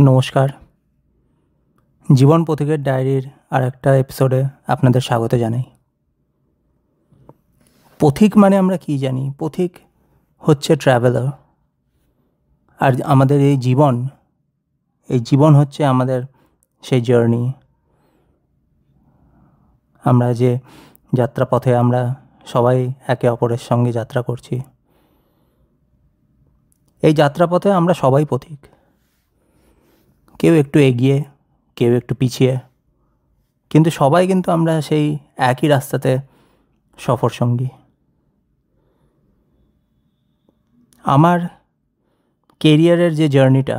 নমস্কার। জীবন পথিকের ডায়েরির আর একটা এপিসোডে আপনাদের স্বাগত জানাই। পথিক মানে আমরা কি জানি? পথিক হচ্ছে ট্রাভেলার। আর আমাদের এই জীবন হচ্ছে আমাদের সেই জার্নি। আমরা যে যাত্রাপথে আমরা সবাই একে অপরের সঙ্গে যাত্রা করছি, এই যাত্রাপথে আমরা সবাই পথিক। কেউ একটু এগিয়ে, কেউ একটু পিছিয়ে, কিন্তু সবাই কিন্তু আমরা সেই একই রাস্তাতে সফর সঙ্গী। আমার কেরিয়ারের যে জার্নিটা,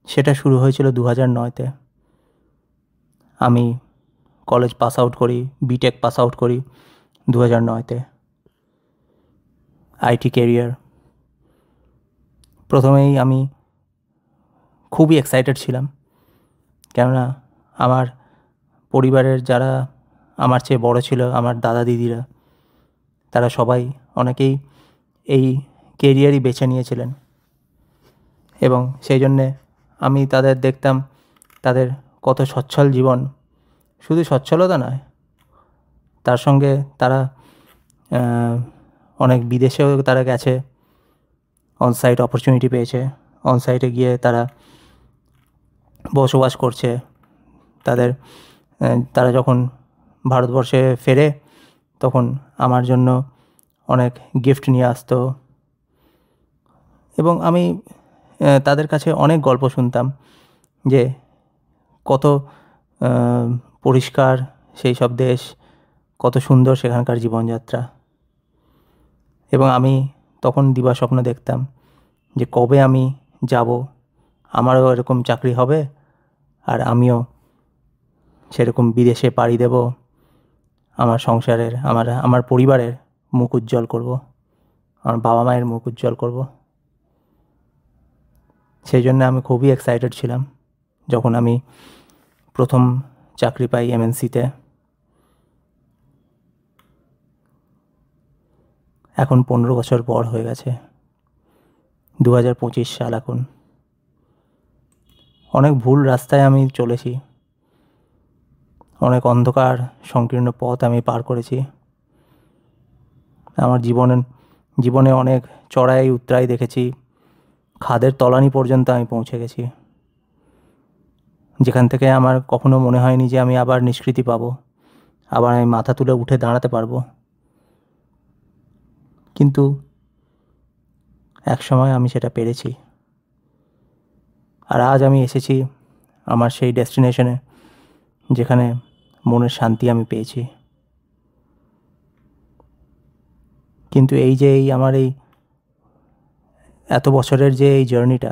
সেটা শুরু হয়েছিল 2009-তে। আমি কলেজ পাস আউট করি, বিটেক পাস আউট করি 2009-তে। IT career. প্রথমেই আমি খুবই এক্সাইটেড ছিলাম, কেননা আমার পরিবারের যারা আমার চেয়ে বড় ছিল, আমার দাদা দিদিরা, তারা সবাই অনেকেই এই কেরিয়ারই বেছে নিয়েছিলেন। এবং সেই জন্যে আমি তাদের দেখতাম, তাদের কত সচ্ছল জীবন। শুধু সচ্ছলতা নয়, তার সঙ্গে তারা অনেক বিদেশেও তারা গেছে, অনসাইট অপরচুনিটি পেয়েছে। অনসাইটে গিয়ে তারা বসবাস করছে। তারা যখন ভারতবর্ষে ফেরে, তখন আমার জন্য অনেক গিফট নিয়ে আসতো। এবং আমি তাদের কাছে অনেক গল্প শুনতাম যে কত পরিষ্কার সেই সব দেশ, কত সুন্দর সেখানকার জীবনযাত্রা। এবং আমি তখন দিবাস্বপ্ন দেখতাম যে কবে আমি যাব, আমারও এরকম চাকরি হবে, আর আমিও সেরকম বিদেশে পাড়ি দেব, আমার সংসারের, আমার পরিবারের মুখ উজ্জ্বল করব, আমার বাবা মায়ের মুখ উজ্জ্বল করব। সেই জন্য আমি খুবই এক্সাইটেড ছিলাম যখন আমি প্রথম চাকরি পাই এমএনসিতে। এখন 15 বছর পর হয়ে গেছে, 2025 সাল। এখন অনেক ভুল রাস্তায় আমি চলেছি, অনেক অন্ধকার সংকীর্ণ পথ আমি পার করেছি। আমার জীবনে অনেক চড়াই উতরাই দেখেছি, খাদের তলানি পর্যন্ত আমি পৌঁছে গেছি, যেখান থেকে আমার কখনো মনে হয়নি যে আমি আবার নিষ্কৃতি পাবো, আবার আমি মাথা তুলে উঠে দাঁড়াতে পারবো। কিন্তু এক সময় আমি সেটা পেরেছি, আর আজ আমি এসেছি আমার সেই ডেস্টিনেশনে, যেখানে মনের শান্তি আমি পেয়েছি। কিন্তু আমার এত বছরের যে এই জার্নিটা,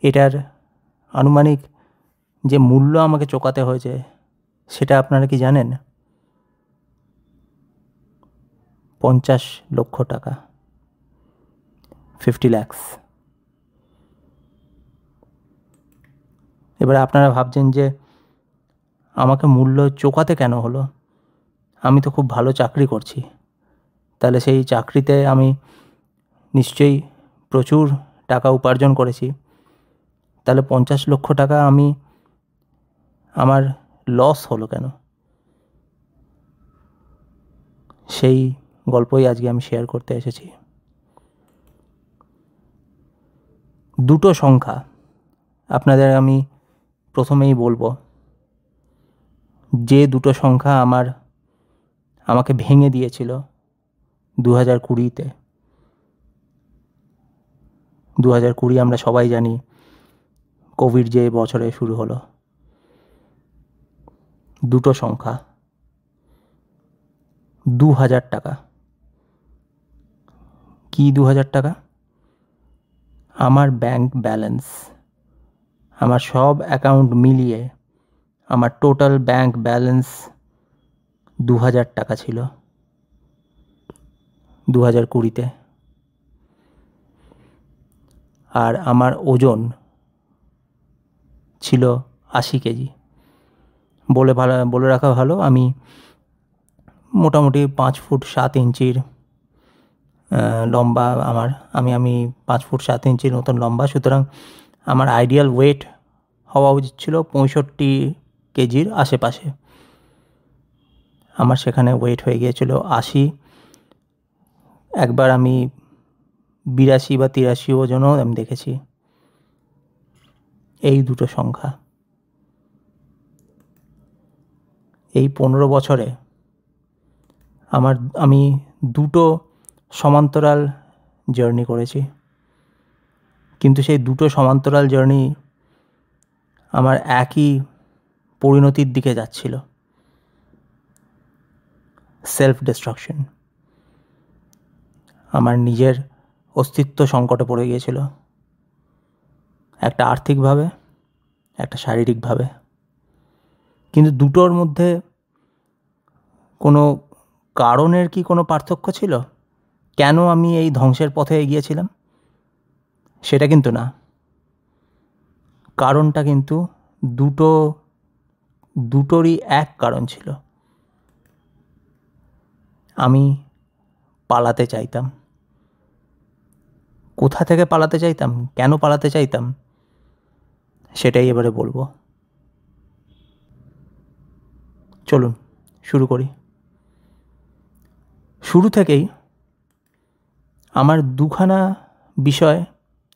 এটার আনুমানিক যে মূল্য আমাকে চোকাতে হয়েছে, সেটা আপনারা কি জানেন? 50 লক্ষ টাকা, 50 lakhs। এবার আপনারা ভাবছেন যে আমাকে মূল্য চোকাতে কেন হলো? আমি তো খুব ভালো চাকরি করছি, তাহলে সেই চাকরিতে আমি নিশ্চয়ই প্রচুর টাকা উপার্জন করেছি, তাহলে 50 লক্ষ টাকা আমার লস হলো কেন? সেই গল্পই আজকে আমি শেয়ার করতে এসেছি। দুটো সংখ্যা আপনাদের আমি প্রথমেই বলবো, যে দুটো সংখ্যা আমাকে ভেঙে দিয়েছিল 2020-তে। 2020 আমরা সবাই জানি, কোভিড যে বছরে শুরু হলো। দুটো সংখ্যা, 2000 টাকা। কি 2000 টাকা? আমার ব্যাংক ব্যালেন্স, আমার সব অ্যাকাউন্ট মিলিয়ে আমার টোটাল ব্যাংক ব্যালেন্স 2000 টাকা ছিল 2020-তে। আর আমার ওজন ছিল 80 কেজি। বলে রাখা ভালো, আমি মোটামুটি 5 ফুট 7 ইঞ্চির লম্বা। আমি 5 ফুট 7 ইঞ্চির মতন লম্বা। সুতরাং আমার আইডিয়াল ওয়েট হওয়া উচিত ছিল 65 কেজির আশেপাশে। আমার সেখানে ওয়েট হয়ে গিয়েছিল 80। একবার আমি 82 বা 83 ওজনও আমি দেখেছি। এই দুটো সংখ্যা এই 15 বছরে আমি দুটো সমান্তরাল জার্নি করেছি, কিন্তু সেই দুটো সমান্তরাল জার্নি আমার একই পরিণতির দিকে যাচ্ছিল, সেলফ ডিস্ট্রাকশন। আমার নিজের অস্তিত্ব সংকটে পড়ে গিয়েছিল, একটা আর্থিকভাবে, একটা শারীরিকভাবে। কিন্তু দুটোর মধ্যে কোনো কারণের কি কোনো পার্থক্য ছিল? কেন আমি এই ধ্বংসের পথে এগিয়েছিলাম? সেটা কিন্তু না। কারণটা কিন্তু দুটোরই এক কারণ ছিল। আমি পালাতে চাইতাম। কোথা থেকে পালাতে চাইতাম, কেন পালাতে চাইতাম, সেটাই এবারে বলবো। চলুন শুরু করি। শুরু থেকেই আমার দুখানা বিষয়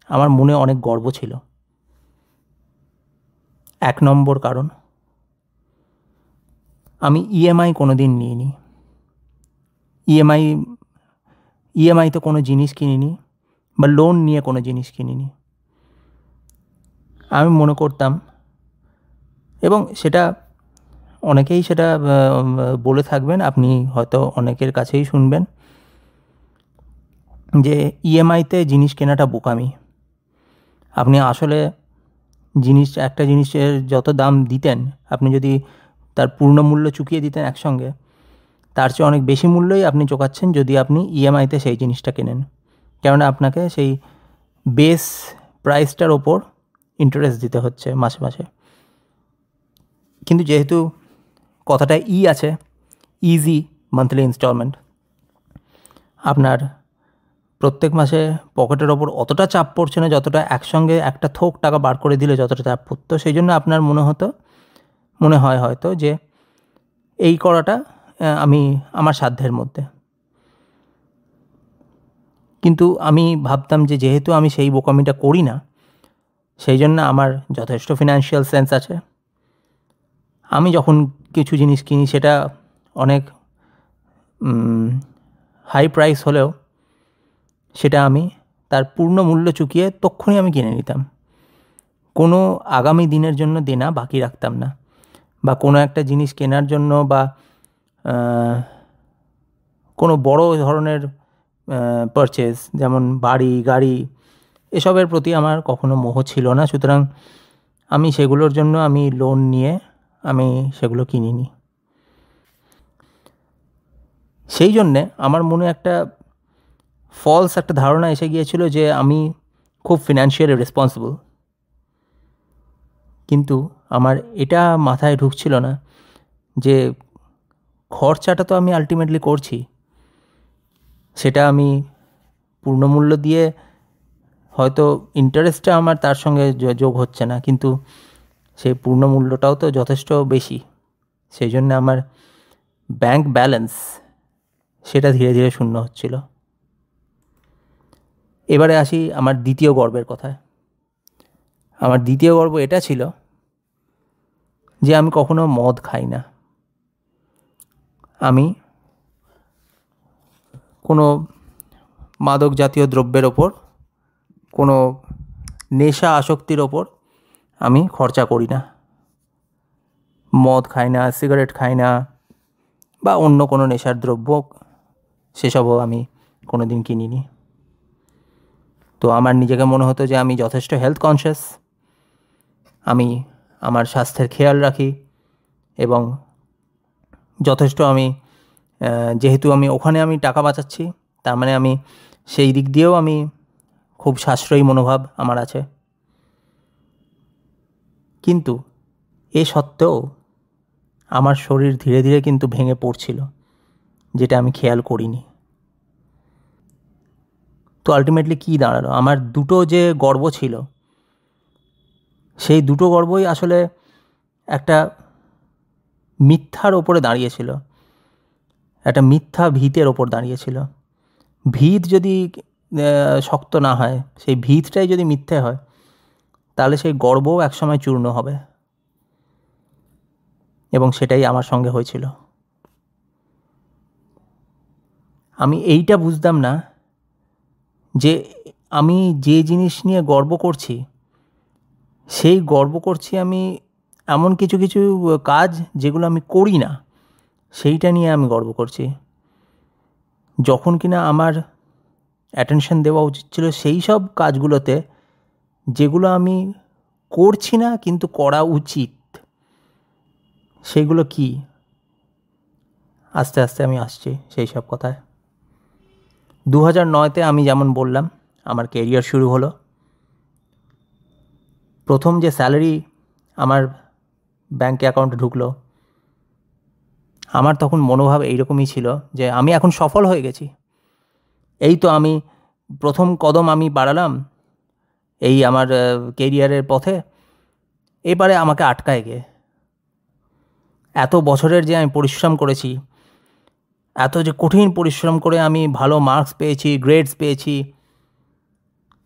আমার মনে অনেক গর্ব ছিল। 1 নম্বর কারণ, আমি ইএমআই কোনো দিন নিইনি। ইএমআইতে কোনো জিনিস কিনিনি বা লোন নিয়ে কোনো জিনিস কিনিনি। আমি মনে করতাম, এবং সেটা অনেকেই সেটা বলে থাকবেন, আপনি হয়তো অনেকের কাছেই শুনবেন, যে ইএমআইতে জিনিস কেনাটা বোকামি। আপনি আসলে একটা জিনিসের যত দাম দিতেন, আপনি যদি তার পূর্ণ মূল্য চুকিয়ে দিতেন একসঙ্গে, তার চেয়ে অনেক বেশি মূল্যই আপনি চোকাচ্ছেন যদি আপনি ইএমআইতে সেই জিনিসটা কেনেন। কেননা আপনাকে সেই বেস প্রাইসটার ওপর ইন্টারেস্ট দিতে হচ্ছে মাসে মাসে। কিন্তু যেহেতু কথাটা আছে, ইজি মান্থলি ইনস্টলমেন্ট, আপনার প্রত্যেক মাসে পকেটের ওপর অতটা চাপ পড়ছে না যতটা একসঙ্গে একটা থোক টাকা বার করে দিলে যতটা চাপ পড়তো। সেই জন্য আপনার মনে হয় হয়তো যে এই করাটা আমার সাধ্যের মধ্যে। কিন্তু আমি ভাবতাম যে যেহেতু আমি সেই বোকামিটা করি না, সেই জন্য আমার যথেষ্ট ফিনান্সিয়াল সেন্স আছে। আমি যখন কিছু জিনিস কিনি, সেটা অনেক হাই প্রাইস হলেও সেটা আমি তার পূর্ণ মূল্য চুকিয়ে তক্ষুনি আমি কিনে নিতাম। কোনো আগামী দিনের জন্য দেনা বাকি রাখতাম না, বা কোনো একটা জিনিস কেনার জন্য বা কোনো বড় ধরনের পারচেজ, যেমন বাড়ি, গাড়ি, এসবের প্রতি আমার কখনো মোহ ছিল না। সুতরাং আমি সেগুলোর জন্য আমি লোন নিয়ে আমি সেগুলো কিনিনি। সেই জন্যে আমার মনে একটা ফলস একটা ধারণা এসে গিয়েছিল যে আমি খুব ফিনান্সিয়ালি রেসপন্সিবল। কিন্তু আমার এটা মাথায় ঢুকছিল না যে খরচাটা তো আমি আলটিমেটলি করছি, সেটা আমি পূর্ণমূল্য দিয়ে হয়তো ইন্টারেস্টটা আমার তার সঙ্গে যোগ হচ্ছে না, কিন্তু সেই পূর্ণমূল্যটাও তো যথেষ্ট বেশি। সেই জন্য আমার ব্যাংক ব্যালেন্স সেটা ধীরে ধীরে শূন্য হচ্ছিল। এবারে আসি আমার দ্বিতীয় গর্বের কথায়। আমার দ্বিতীয় গর্ব এটা ছিল যে আমি কখনো মদ খাই না। আমি কোনো মাদক জাতীয় দ্রব্যের ওপর, কোনো নেশা আসক্তির ওপর আমি খরচা করি না। মদ খাই না, সিগারেট খাই না, বা অন্য কোনো নেশার দ্রব্য সেসবও আমি কোনো দিন কিনিনি। তো আমার নিজেকে মনে হতো যে আমি যথেষ্ট হেলথ কনসিয়াস, আমি আমার স্বাস্থ্যের খেয়াল রাখি, এবং যথেষ্ট যেহেতু আমি ওখানে আমি টাকা বাঁচাচ্ছি, তার মানে আমি সেই দিক দিয়েও আমি খুব সাশ্রয়ী মনোভাব আমার আছে। কিন্তু এ সত্ত্বেও আমার শরীর ধীরে ধীরে কিন্তু ভেঙে পড়ছিল, যেটা আমি খেয়াল করিনি। তো আলটিমেটলি কী দাঁড়ালো? আমার দুটো যে গর্ব ছিল, সেই দুটো গর্বই আসলে একটা মিথ্যার ওপরে দাঁড়িয়েছিল, একটা মিথ্যা ভিতের ওপর দাঁড়িয়েছিল। ভিত যদি শক্ত না হয়, সেই ভিতটাই যদি মিথ্যে হয়, তাহলে সেই গর্বও একসময় চূর্ণ হবে। এবং সেটাই আমার সঙ্গে হয়েছিল। আমি এইটা বুঝতাম না যে আমি যে জিনিস নিয়ে গর্ব করছি, সেই গর্ব করছি আমি এমন কিছু কিছু কাজ যেগুলো আমি করি না, সেইটা নিয়ে আমি গর্ব করছি। যখন কিনা আমার অ্যাটেনশন দেওয়া উচিত ছিল সেই সব কাজগুলোতে যেগুলো আমি করছি না কিন্তু করা উচিত। সেইগুলো কি? আস্তে আস্তে আমি আসছি সেই সব কথায়। 2009-তে আমি যেমন বললাম আমার কেরিয়ার শুরু হলো। প্রথম যে স্যালারি আমার ব্যাঙ্ক অ্যাকাউন্টে ঢুকলো, আমার তখন মনোভাব এইরকমই ছিল যে আমি এখন সফল হয়ে গেছি, এই তো আমি প্রথম কদম আমি বাড়ালাম এই আমার কেরিয়ারের পথে, এবারে আমাকে আটকায় গে। এত বছরের যে আমি পরিশ্রম করেছি, এত যে কঠিন পরিশ্রম করে আমি ভালো মার্কস পেয়েছি, গ্রেডস পেয়েছি,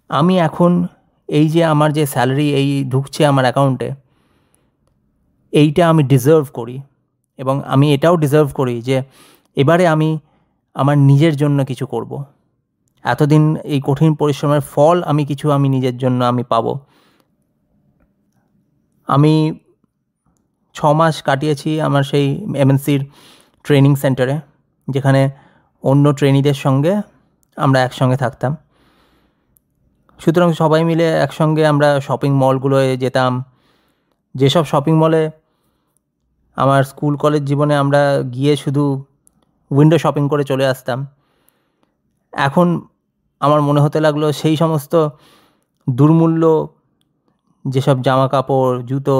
আমি এখন এই যে আমার যে স্যালারি এই ঢুকছে আমার অ্যাকাউন্টে, এইটা আমি ডিজার্ভ করি। এবং আমি এটাও ডিজার্ভ করি যে এবারে আমি আমার নিজের জন্য কিছু করব। এতদিন এই কঠিন পরিশ্রমের ফল আমি নিজের জন্য আমি পাবো। আমি 6 মাস কাটিয়েছি আমার সেই এমএনসির ট্রেনিং সেন্টারে, যেখানে অন্য ট্রেনিদের সঙ্গে আমরা একসঙ্গে থাকতাম। সুতরাং সবাই মিলে একসঙ্গে আমরা শপিং মলগুলোয় যেতাম। যেসব শপিং মলে আমার স্কুল কলেজ জীবনে আমরা গিয়ে শুধু উইন্ডো শপিং করে চলে আসতাম, এখন আমার মনে হতে লাগলো সেই সমস্ত দুর্মূল্য যেসব জামা কাপড়, জুতো,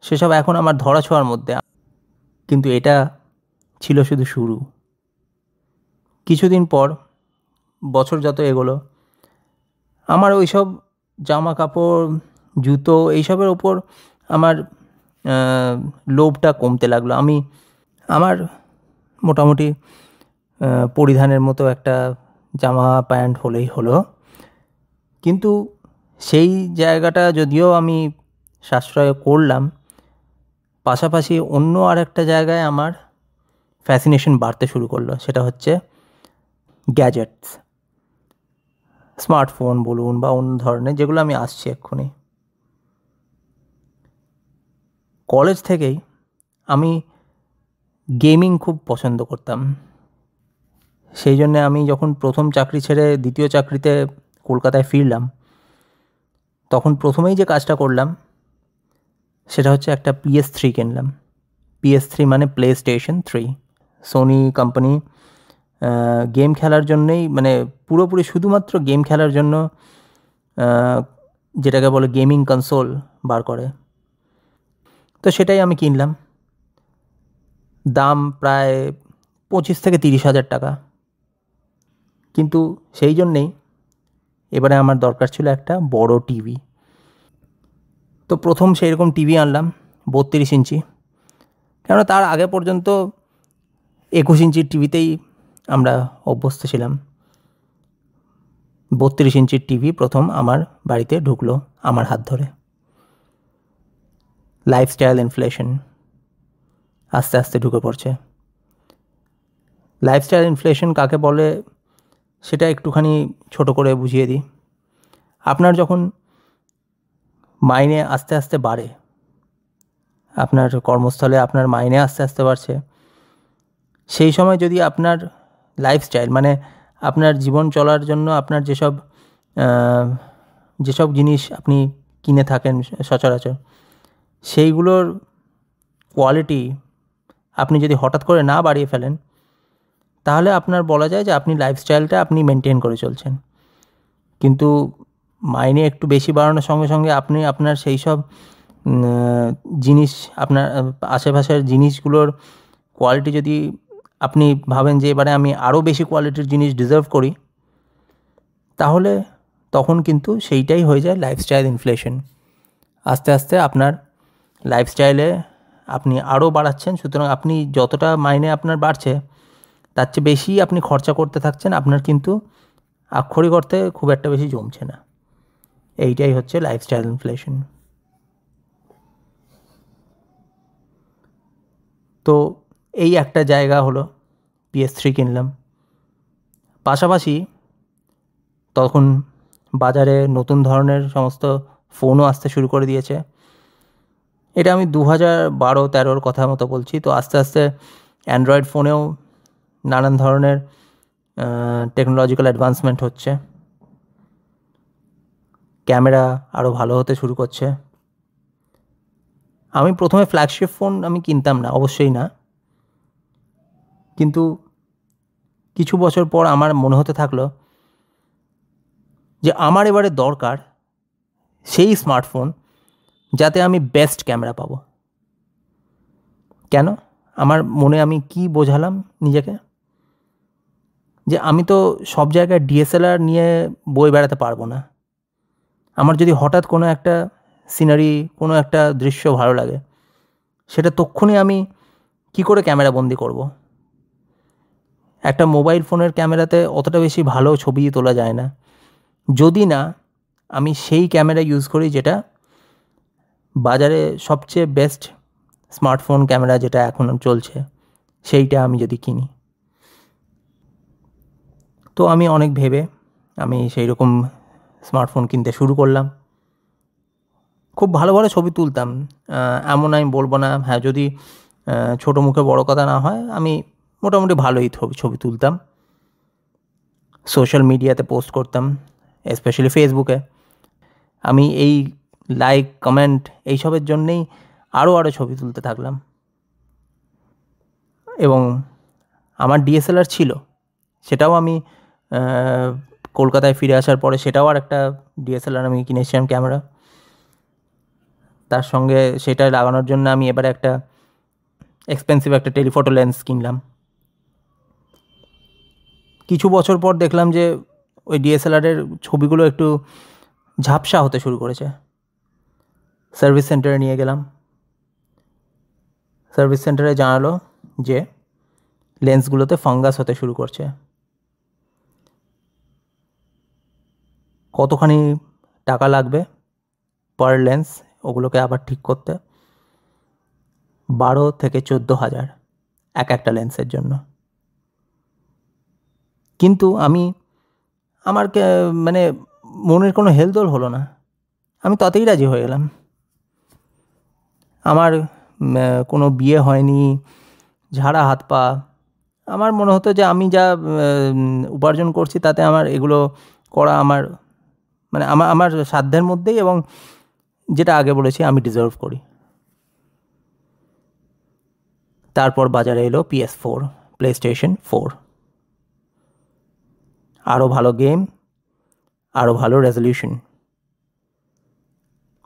সেসব এখন আমার ধরাছোঁয়ার মধ্যে। কিন্তু এটা ছিল শুধু শুরু। কিছুদিন পর, বছর যত এগোলো, আমার ওইসব জামা কাপড়, জুতো, এইসবের ওপর আমার লোভটা কমতে লাগলো। আমার মোটামুটি পরিধানের মতো একটা জামা প্যান্ট হলেই হলো। কিন্তু সেই জায়গাটা যদিও আমি সাশ্রয় করলাম, পাশাপাশি অন্য আর একটা জায়গায় আমার ফ্যাসিনেশন বাড়তে শুরু করলো। সেটা হচ্ছে গ্যাজেটস, স্মার্টফোন বলুন বা অন্য ধরনের, যেগুলো আমি আসছি এক্ষুনি। কলেজ থেকেই আমি গেমিং খুব পছন্দ করতাম। সেই জন্যে আমি যখন প্রথম চাকরি ছেড়ে দ্বিতীয় চাকরিতে কলকাতায় ফিরলাম, তখন প্রথমেই যে কাজটা করলাম সেটা হচ্ছে একটা PS3 কিনলাম। PS3 মানে PlayStation 3। Sony company game খেলার জন্যেই, মানে পুরোপুরি শুধুমাত্র গেম খেলার জন্য যেটাকে বলে গেমিং কনসোল বার করে। তো সেটাই আমি কিনলাম। দাম প্রায় 25 থেকে 30 হাজার টাকা। কিন্তু সেই জন্যেই এবারে আমার দরকার ছিল একটা বড় টিভি। তো প্রথম সেই রকম টিভি আনলাম 32 ইঞ্চি, কেননা তার আগে পর্যন্ত 21 ইঞ্চির টিভিতেই আমরা অভ্যস্ত ছিলাম। 32 ইঞ্চির টিভি প্রথম আমার বাড়িতে ঢুকলো আমার হাত ধরে। লাইফস্টাইল ইনফ্লেশন আস্তে আস্তে ঢুকে পড়ছে। লাইফস্টাইল ইনফ্লেশন কাকে বলে সেটা একটুখানি ছোট করে বুঝিয়ে দিই। আপনার যখন মাইনে আস্তে আস্তে বাড়ে, আপনার কর্মস্থলে আপনার মাইনে আস্তে আস্তে বাড়ছে, সেই সময় যদি আপনার লাইফস্টাইল, মানে আপনার জীবন চলার জন্য আপনার যেসব জিনিস আপনি কিনে থাকেন সচরাচর, সেইগুলোর কোয়ালিটি আপনি যদি হঠাৎ করে না বাড়িয়ে ফেলেন, তাহলে আপনার বলা যায় যে আপনি লাইফস্টাইলটা আপনি মেনটেন করে চলছেন। কিন্তু মাইনে একটু বেশি বাড়ানোর সঙ্গে সঙ্গে আপনি আপনার সেই সব জিনিস, আপনার আশেপাশের জিনিসগুলোর কোয়ালিটি যদি আপনি ভাবেন যে এবারে আমি আরও বেশি কোয়ালিটির জিনিস ডিজার্ভ করি, তাহলে তখন কিন্তু সেইটাই হয়ে যায় লাইফস্টাইল ইনফ্লেশন। আস্তে আস্তে আপনার লাইফস্টাইলে আপনি আরও বাড়াচ্ছেন, সুতরাং আপনি যতটা মাইনে আপনার বাড়ছে তার চেয়ে বেশি আপনি খরচা করতে থাকছেন, আপনার কিন্তু আক্ষরিক অর্থে খুব একটা বেশি জমছে না। এইটাই হচ্ছে লাইফস্টাইল ইনফ্লেশন। তো এই একটা জায়গা হলো PS3 কিনলাম। পাশাপাশি তখন বাজারে নতুন ধরনের সমস্ত ফোনও আসতে শুরু করে দিয়েছে। এটা আমি 2012-13 কথা মতো বলছি। তো আস্তে আস্তে অ্যান্ড্রয়েড ফোনেও নানান ধরনের টেকনোলজিক্যাল অ্যাডভান্সমেন্ট হচ্ছে, ক্যামেরা আরও ভালো হতে শুরু করছে। আমি প্রথমে ফ্ল্যাগশিপ ফোন আমি কিনতাম না, অবশ্যই না, কিন্তু কিছু বছর পর আমার মনে হতে থাকলো যে আমার এবারে দরকার সেই স্মার্টফোন যাতে আমি বেস্ট ক্যামেরা পাবো। কেন? আমার মনে আমি কি বোঝালাম নিজেকে, যে আমি তো সব জায়গায় DSLR নিয়ে বয়ে বেড়াতে পারবো না। আমার যদি হঠাৎ কোনো একটা সিনারি, কোনো একটা দৃশ্য ভালো লাগে, সেটা তক্ষুনি আমি কি করে ক্যামেরা বন্দি করব? একটা মোবাইল ফোনের ক্যামেরাতে অতটা বেশি ভালো ছবি তোলা যায় না, যদি না আমি সেই ক্যামেরা ইউজ করি যেটা বাজারে সবচেয়ে বেস্ট স্মার্টফোন ক্যামেরা যেটা এখন চলছে, সেইটা আমি যদি কিনি। তো আমি অনেক ভেবে আমি সেই রকম স্মার্টফোন কিনতে শুরু করলাম। খুব ভালো ভালো ছবি তুলতাম, এমন আমি বলবো না। হ্যাঁ, যদি ছোটো মুখে বড় কথা না হয়, আমি মোটামুটি ভালোই ছবি তুলতাম। সোশ্যাল মিডিয়াতে পোস্ট করতাম, স্পেশালি ফেসবুকে। আমি এই লাইক, কমেন্ট এইসবের জন্যেই আরও ছবি তুলতে থাকলাম। এবং আমার DSLR ছিল, সেটাও আমি কলকাতায় ফিরে আসার পরে সেটাও আর একটা DSLR আমি কিনেছিলাম ক্যামেরা। তার সঙ্গে সেটা লাগানোর জন্য আমি এবারে একটা এক্সপেন্সিভ একটা টেলিফটো লেন্স কিনলাম। কিছু বছর পর দেখলাম যে ওই DSLR-এর ছবিগুলো একটু ঝাপসা হতে শুরু করেছে। সার্ভিস সেন্টারে নিয়ে গেলাম। সার্ভিস সেন্টারে জানালো যে লেন্সগুলোতে ফাঙ্গাস হতে শুরু করছে। কতখানি টাকা লাগবে পার লেন্স ওগুলোকে আবার ঠিক করতে? 12 থেকে 14,000 একটা লেন্সের জন্য। কিন্তু আমার মানে মনের কোনো হেলদোল হলো না, আমি তাতেই রাজি হয়ে গেলাম। আমার কোনো বিয়ে হয়নি, ঝাড়া হাত পা। আমার মনে হতো যে আমি যা উপার্জন করছি তাতে আমার এগুলো করা আমার মানে আমার সাধ্যের মধ্যেই, এবং যেটা আগে বলেছি আমি ডিজার্ভ করি। তারপর বাজারে এলো PS4, PlayStation 4। আরও ভালো গেম, আরও ভালো রেজলিউশন।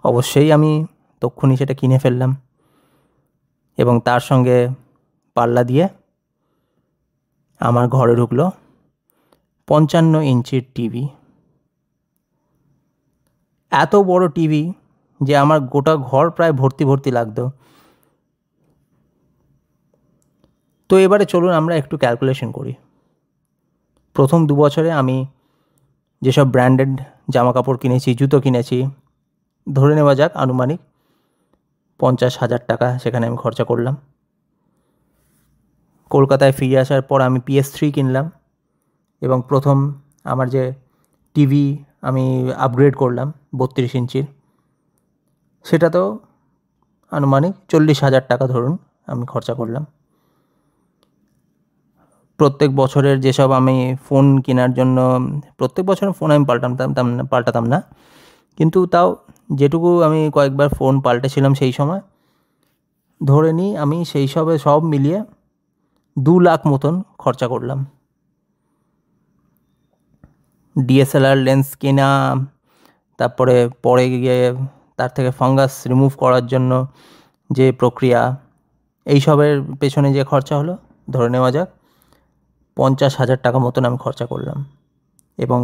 অবশ্যই আমি তক্ষুনি সেটা কিনে ফেললাম, এবং তার সঙ্গে পাল্লা দিয়ে আমার ঘরে ঢুকলো 55 ইঞ্চির টিভি। এত বড় টিভি যে আমার গোটা ঘর প্রায় ভর্তি ভর্তি লাগতো। তো এবারে চলুন আমরা একটু ক্যালকুলেশন করি। প্রথম 2 বছরে আমি যেসব ব্র্যান্ডেড জামা কাপড় কিনেছি, জুতো কিনেছি, ধরে নেওয়া যাক আনুমানিক 50,000 টাকা সেখানে আমি খরচা করলাম। কলকাতায় ফিরে আসার পর আমি PS3 কিনলাম, এবং প্রথম আমার যে টিভি আমি আপগ্রেড করলাম 32 ইঞ্চির, সেটাতেও আনুমানিক 40,000 টাকা ধরুন আমি খরচা করলাম। প্রত্যেক বছরের যেসব আমি ফোন কেনার জন্য, প্রত্যেক বছর ফোন আমি পাল্টাতাম না, কিন্তু তাও যেটুকু আমি কয়েকবার ফোন পাল্টেছিলাম সেই সময়, ধরে নিই আমি সেই সব মিলিয়ে 2 লাখ মতন খরচা করলাম। DSLR লেন্স কেনা, তারপরে পরে গিয়ে তার থেকে ফাঙ্গাস রিমুভ করার জন্য যে প্রক্রিয়া, এইসবের পেছনে যে খরচা হলো, ধরে নেওয়া যাক 50,000 টাকা মতন আমি খরচা করলাম। এবং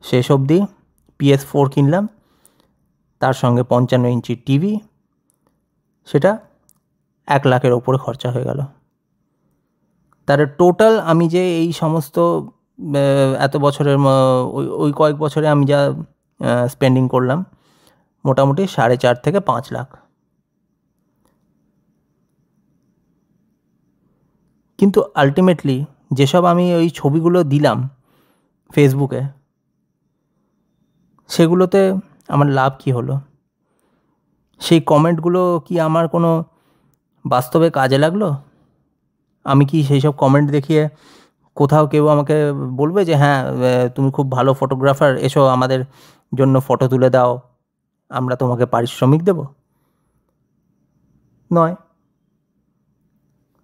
শেষ অবধি PS4 কিনলাম, তার সঙ্গে 55 ইঞ্চির টিভি, সেটা 1 লাখের ওপরে খরচা হয়ে গেল। তার টোটাল আমি যে এই সমস্ত এত বছরের ওই কয়েক বছরে আমি যা স্পেন্ডিং করলাম, মোটামুটি 4.5 থেকে 5 লাখ। কিন্তু আলটিমেটলি যেসব আমি ওই ছবিগুলো দিলাম ফেসবুকে, সেগুলোতে আমার লাভ কি হলো? সেই কমেন্টগুলো কি আমার কোনো বাস্তবে কাজে লাগলো? আমি কি সেই সব কমেন্ট দেখিয়ে কোথাও কেউ আমাকে বলবে যে হ্যাঁ তুমি খুব ভালো ফটোগ্রাফার, এসো আমাদের জন্য ফটো তুলে দাও, আমরা তোমাকে পারিশ্রমিক দেব? নয়।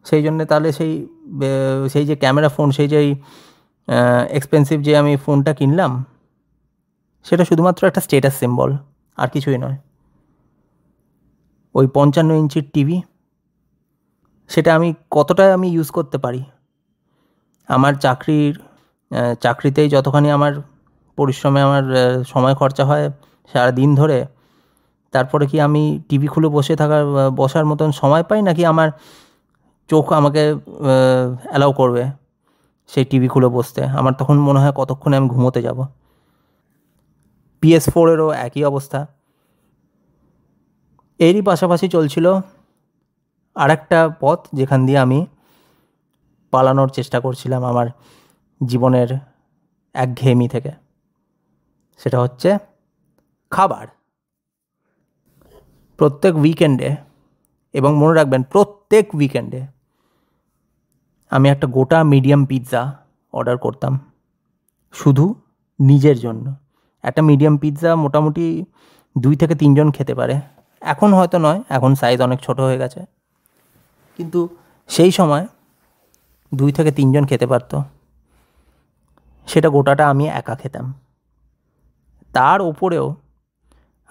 সেই জন্যে তাহলে সেই যে ক্যামেরা ফোন, সেই যে এক্সপেন্সিভ যে আমি ফোনটা কিনলাম, সেটা শুধুমাত্র একটা স্টেটাস সিম্বল, আর কিছুই নয়। ওই 55 ইঞ্চির টিভি, সেটা আমি কতটা আমি ইউজ করতে পারি? আমার চাকরিতেই যতখানি আমার পরিশ্রমে আমার সময় খরচা হয় সারা দিন ধরে, তারপরে কি আমি টিভি খুলে বসার মতন সময় পাই, নাকি আমার চোখ আমাকে অ্যালাউ করবে সেই টিভি খুলে বসতে? আমার তখন মনে হয় কতক্ষণে আমি ঘুমোতে যাব। PS4-এরও একই অবস্থা। এরই পাশাপাশি চলছিল আর একটা পথ, যেখান দিয়ে আমি পালানোর চেষ্টা করছিলাম আমার জীবনের একঘেয়েমি থেকে। সেটা হচ্ছে খাবার। প্রত্যেক উইকেন্ডে, এবং মনে রাখবেন প্রত্যেক উইকেন্ডে, আমি একটা গোটা মিডিয়াম পিৎজা অর্ডার করতাম শুধু নিজের জন্য। একটা মিডিয়াম পিৎজা মোটামুটি 2 থেকে 3 জন খেতে পারে। এখন হয়তো নয়, এখন সাইজ অনেক ছোট হয়ে গেছে, কিন্তু সেই সময় 2 থেকে 3 জন খেতে পারত। সেটা গোটাটা আমি একা খেতাম। তার ওপরেও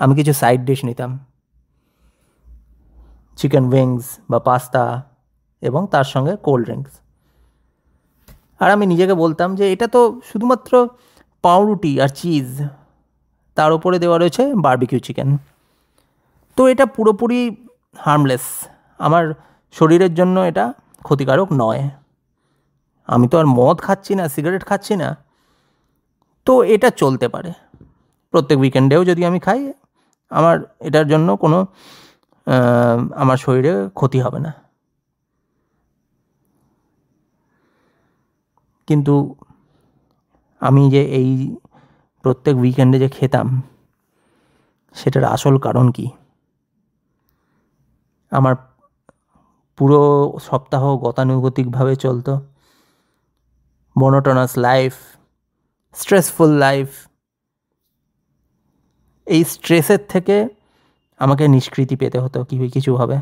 আমি কিছু সাইড ডিশ নিতাম, চিকেন উইংস বা পাস্তা, এবং তার সঙ্গে কোল্ড ড্রিঙ্কস। আর আমি নিজেকে বলতাম যে এটা তো শুধুমাত্র পাউরুটি আর চিজ, তার উপরে দেওয়া রয়েছে বারবিকিউ চিকেন, তো এটা পুরোপুরি হার্মলেস, আমার শরীরের জন্য এটা ক্ষতিকারক নয়। আমি তো আর মদ খাচ্ছি না, সিগারেট খাচ্ছি না, তো এটা চলতে পারে। প্রত্যেক উইকেন্ডেও যদি আমি খাই, আমার এটার জন্য কোনো আমার শরীরে ক্ষতি হবে না। কিন্তু আমি যে এই প্রত্যেক উইকেন্ডে যে খেতাম, সেটার আসল কারণ কি? আমার পুরো সপ্তাহ গতানুগতিকভাবে চলতো, মনোটোনাস লাইফ, স্ট্রেসফুল লাইফ। এই স্ট্রেসের থেকে আমাকে নিষ্কৃতি পেতে হতো কিছুভাবে।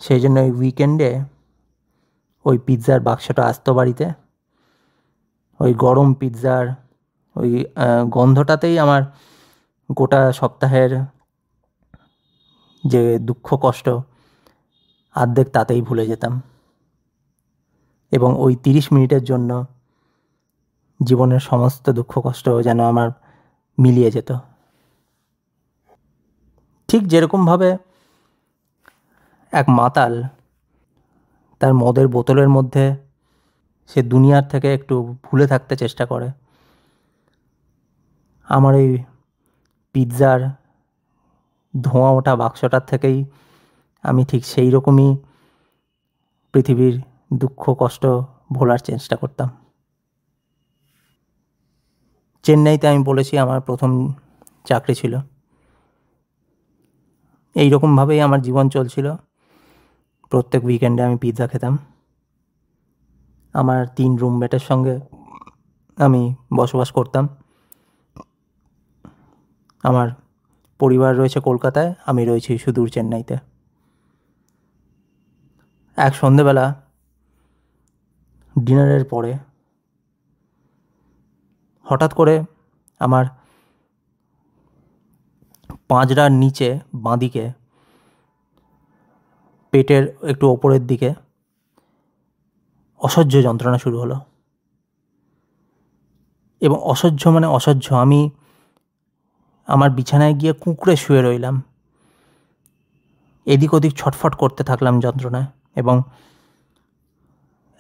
সেই জন্য ওই উইকেন্ডে ওই পিৎজার বাক্সটা আসতো বাড়িতে, ওই গরম পিৎজার ওই গন্ধটাতেই আমার গোটা সপ্তাহের যে দুঃখ কষ্ট অর্ধেক তাতেই ভুলে যেতাম, এবং ওই 30 মিনিটের জন্য জীবনের সমস্ত দুঃখ কষ্ট যেন আমার মিলিয়ে যেত। ঠিক যেরকমভাবে এক মাতাল তার মদের বোতলের মধ্যে সে দুনিয়ার থেকে একটু ভুলে থাকতে চেষ্টা করে, আমার এই পিৎজার ধোঁয়া ওঠা বাক্সটার থেকেই আমি ঠিক সেই রকমই পৃথিবীর দুঃখ কষ্ট ভোলার চেষ্টা করতাম। চেন্নাইতে আমি বলেছি আমার প্রথম চাকরি ছিল। এই রকমভাবেই আমার জীবন চলছিল। প্রত্যেক উইকেন্ডে আমি পিৎজা খেতাম। আমার 3 রুমমেটের সঙ্গে আমি বসবাস করতাম। আমার পরিবার রয়েছে কলকাতায়, আমি রয়েছি সুদূর চেন্নাইতে। এক সন্ধেবেলা ডিনারের পরে হঠাৎ করে আমার পাঁজরার নিচে বাঁদিকে পেটের একটু ওপরের দিকে অসহ্য যন্ত্রণা শুরু হলো, এবং অসহ্য মানে অসহ্য। আমার বিছানায় গিয়ে কুঁকড়ে শুয়ে রইলাম। এদিক ওদিক ছটফট করতে থাকলাম যন্ত্রণায়। এবং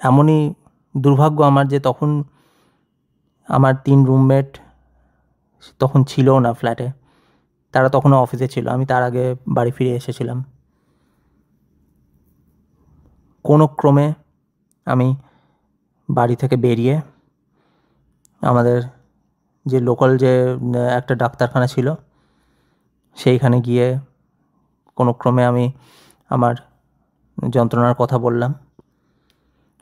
এমনই দুর্ভাগ্য আমার যে তখন আমার 3 রুমমেট তখন ছিল না ফ্ল্যাটে, তারা তখনও অফিসে ছিল। আমি তার আগে বাড়ি ফিরে এসেছিলাম। কোনো ক্রমে আমি বাড়ি থেকে বেরিয়ে আমাদের যে লোকাল যে একটা ডাক্তারখানা ছিল সেইখানে গিয়ে কোনো ক্রমে আমি আমার যন্ত্রণার কথা বললাম।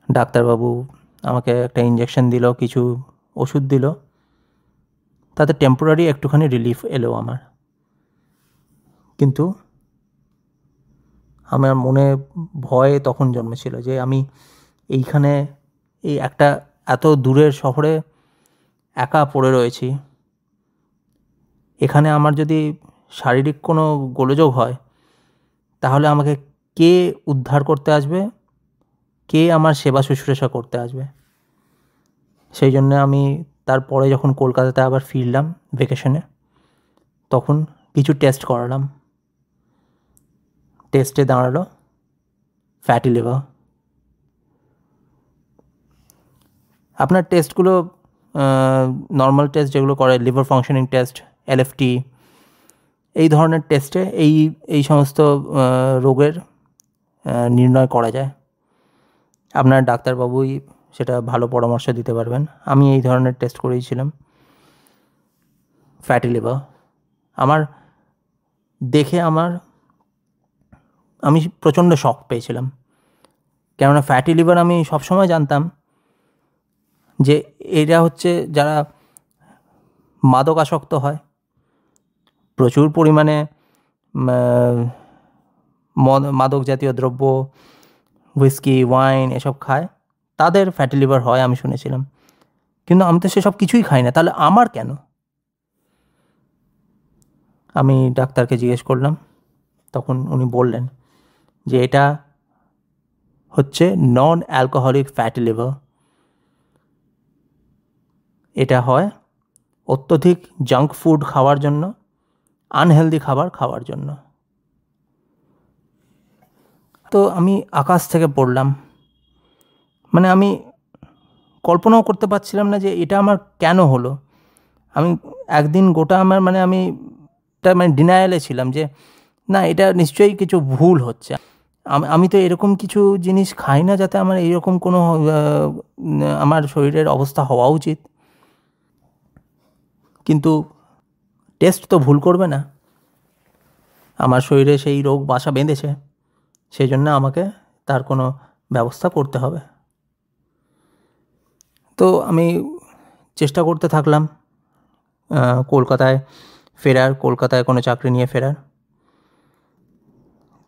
ডাক্তারবাবু আমাকে একটা ইঞ্জেকশন দিল, কিছু ওষুধ দিল, তাতে টেম্পোরারি একটুখানি রিলিফ এলো আমার। কিন্তু আমার মনে ভয় তখন জন্মেছিল যে আমি এইখানে এই একটা এত দূরের শহরে একা পড়ে রয়েছি। এখানে আমার যদি শারীরিক কোনো গোলযোগ হয় তাহলে আমাকে কে উদ্ধার করতে আসবে, কে আমার সেবা শুশ্রূষা করতে আসবে? সেই জন্য আমি তারপরে যখন কলকাতাতে আবার ফিরলাম ভ্যাকেশনে, তখন কিছু টেস্ট করালাম। টেস্টে দাঁড়ালো ফ্যাটি লিভার। আপনার টেস্টগুলো নর্মাল টেস্ট যেগুলো করে, লিভার ফাংশনিং টেস্ট, এলএফটি, এই ধরনের টেস্টে এই সমস্ত রোগের নির্ণয় করা যায়। আপনার ডাক্তারবাবুই সেটা ভালো পরামর্শ দিতে পারবেন। আমি এই ধরনের টেস্ট করেছিলাম ফ্যাটি লিভার। আমার দেখে আমি প্রচণ্ড শক পেয়েছিলাম, কেননা ফ্যাটি লিভার আমি সবসময় জানতাম যে এরা হচ্ছে যারা মাদকাসক্ত হয়, প্রচুর পরিমাণে মাদক জাতীয় দ্রব্য, হুইস্কি, ওয়াইন এসব খায়, তাদের ফ্যাটি লিভার হয় আমি শুনেছিলাম। কিন্তু আমি তো সেসব কিছুই খাই না, তাহলে আমার কেন? আমি ডাক্তারকে জিজ্ঞেস করলাম, তখন উনি বললেন যে এটা হচ্ছে নন অ্যালকোহলিক ফ্যাটি লিভার। এটা হয় অত্যধিক জাঙ্ক ফুড খাওয়ার জন্য, আনহেলদি খাবার খাওয়ার জন্য। তো আমি আকাশ থেকে পড়লাম। মানে আমি কল্পনাও করতে পারছিলাম না যে এটা আমার কেন হলো। আমি একদিন গোটা আমি ডিনায়ালে ছিলাম যে না, এটা নিশ্চয়ই কিছু ভুল হচ্ছে। আমি তো এরকম কিছু জিনিস খাই না যাতে আমার এইরকম কোনো আমার শরীরের অবস্থা হওয়া উচিত। কিন্তু টেস্ট তো ভুল করবে না, আমার শরীরে সেই রোগ বাসা বেঁধেছে, সেই জন্য আমাকে তার কোনো ব্যবস্থা করতে হবে। তো আমি চেষ্টা করতে থাকলাম কলকাতায় কোনো চাকরি নিয়ে ফেরার।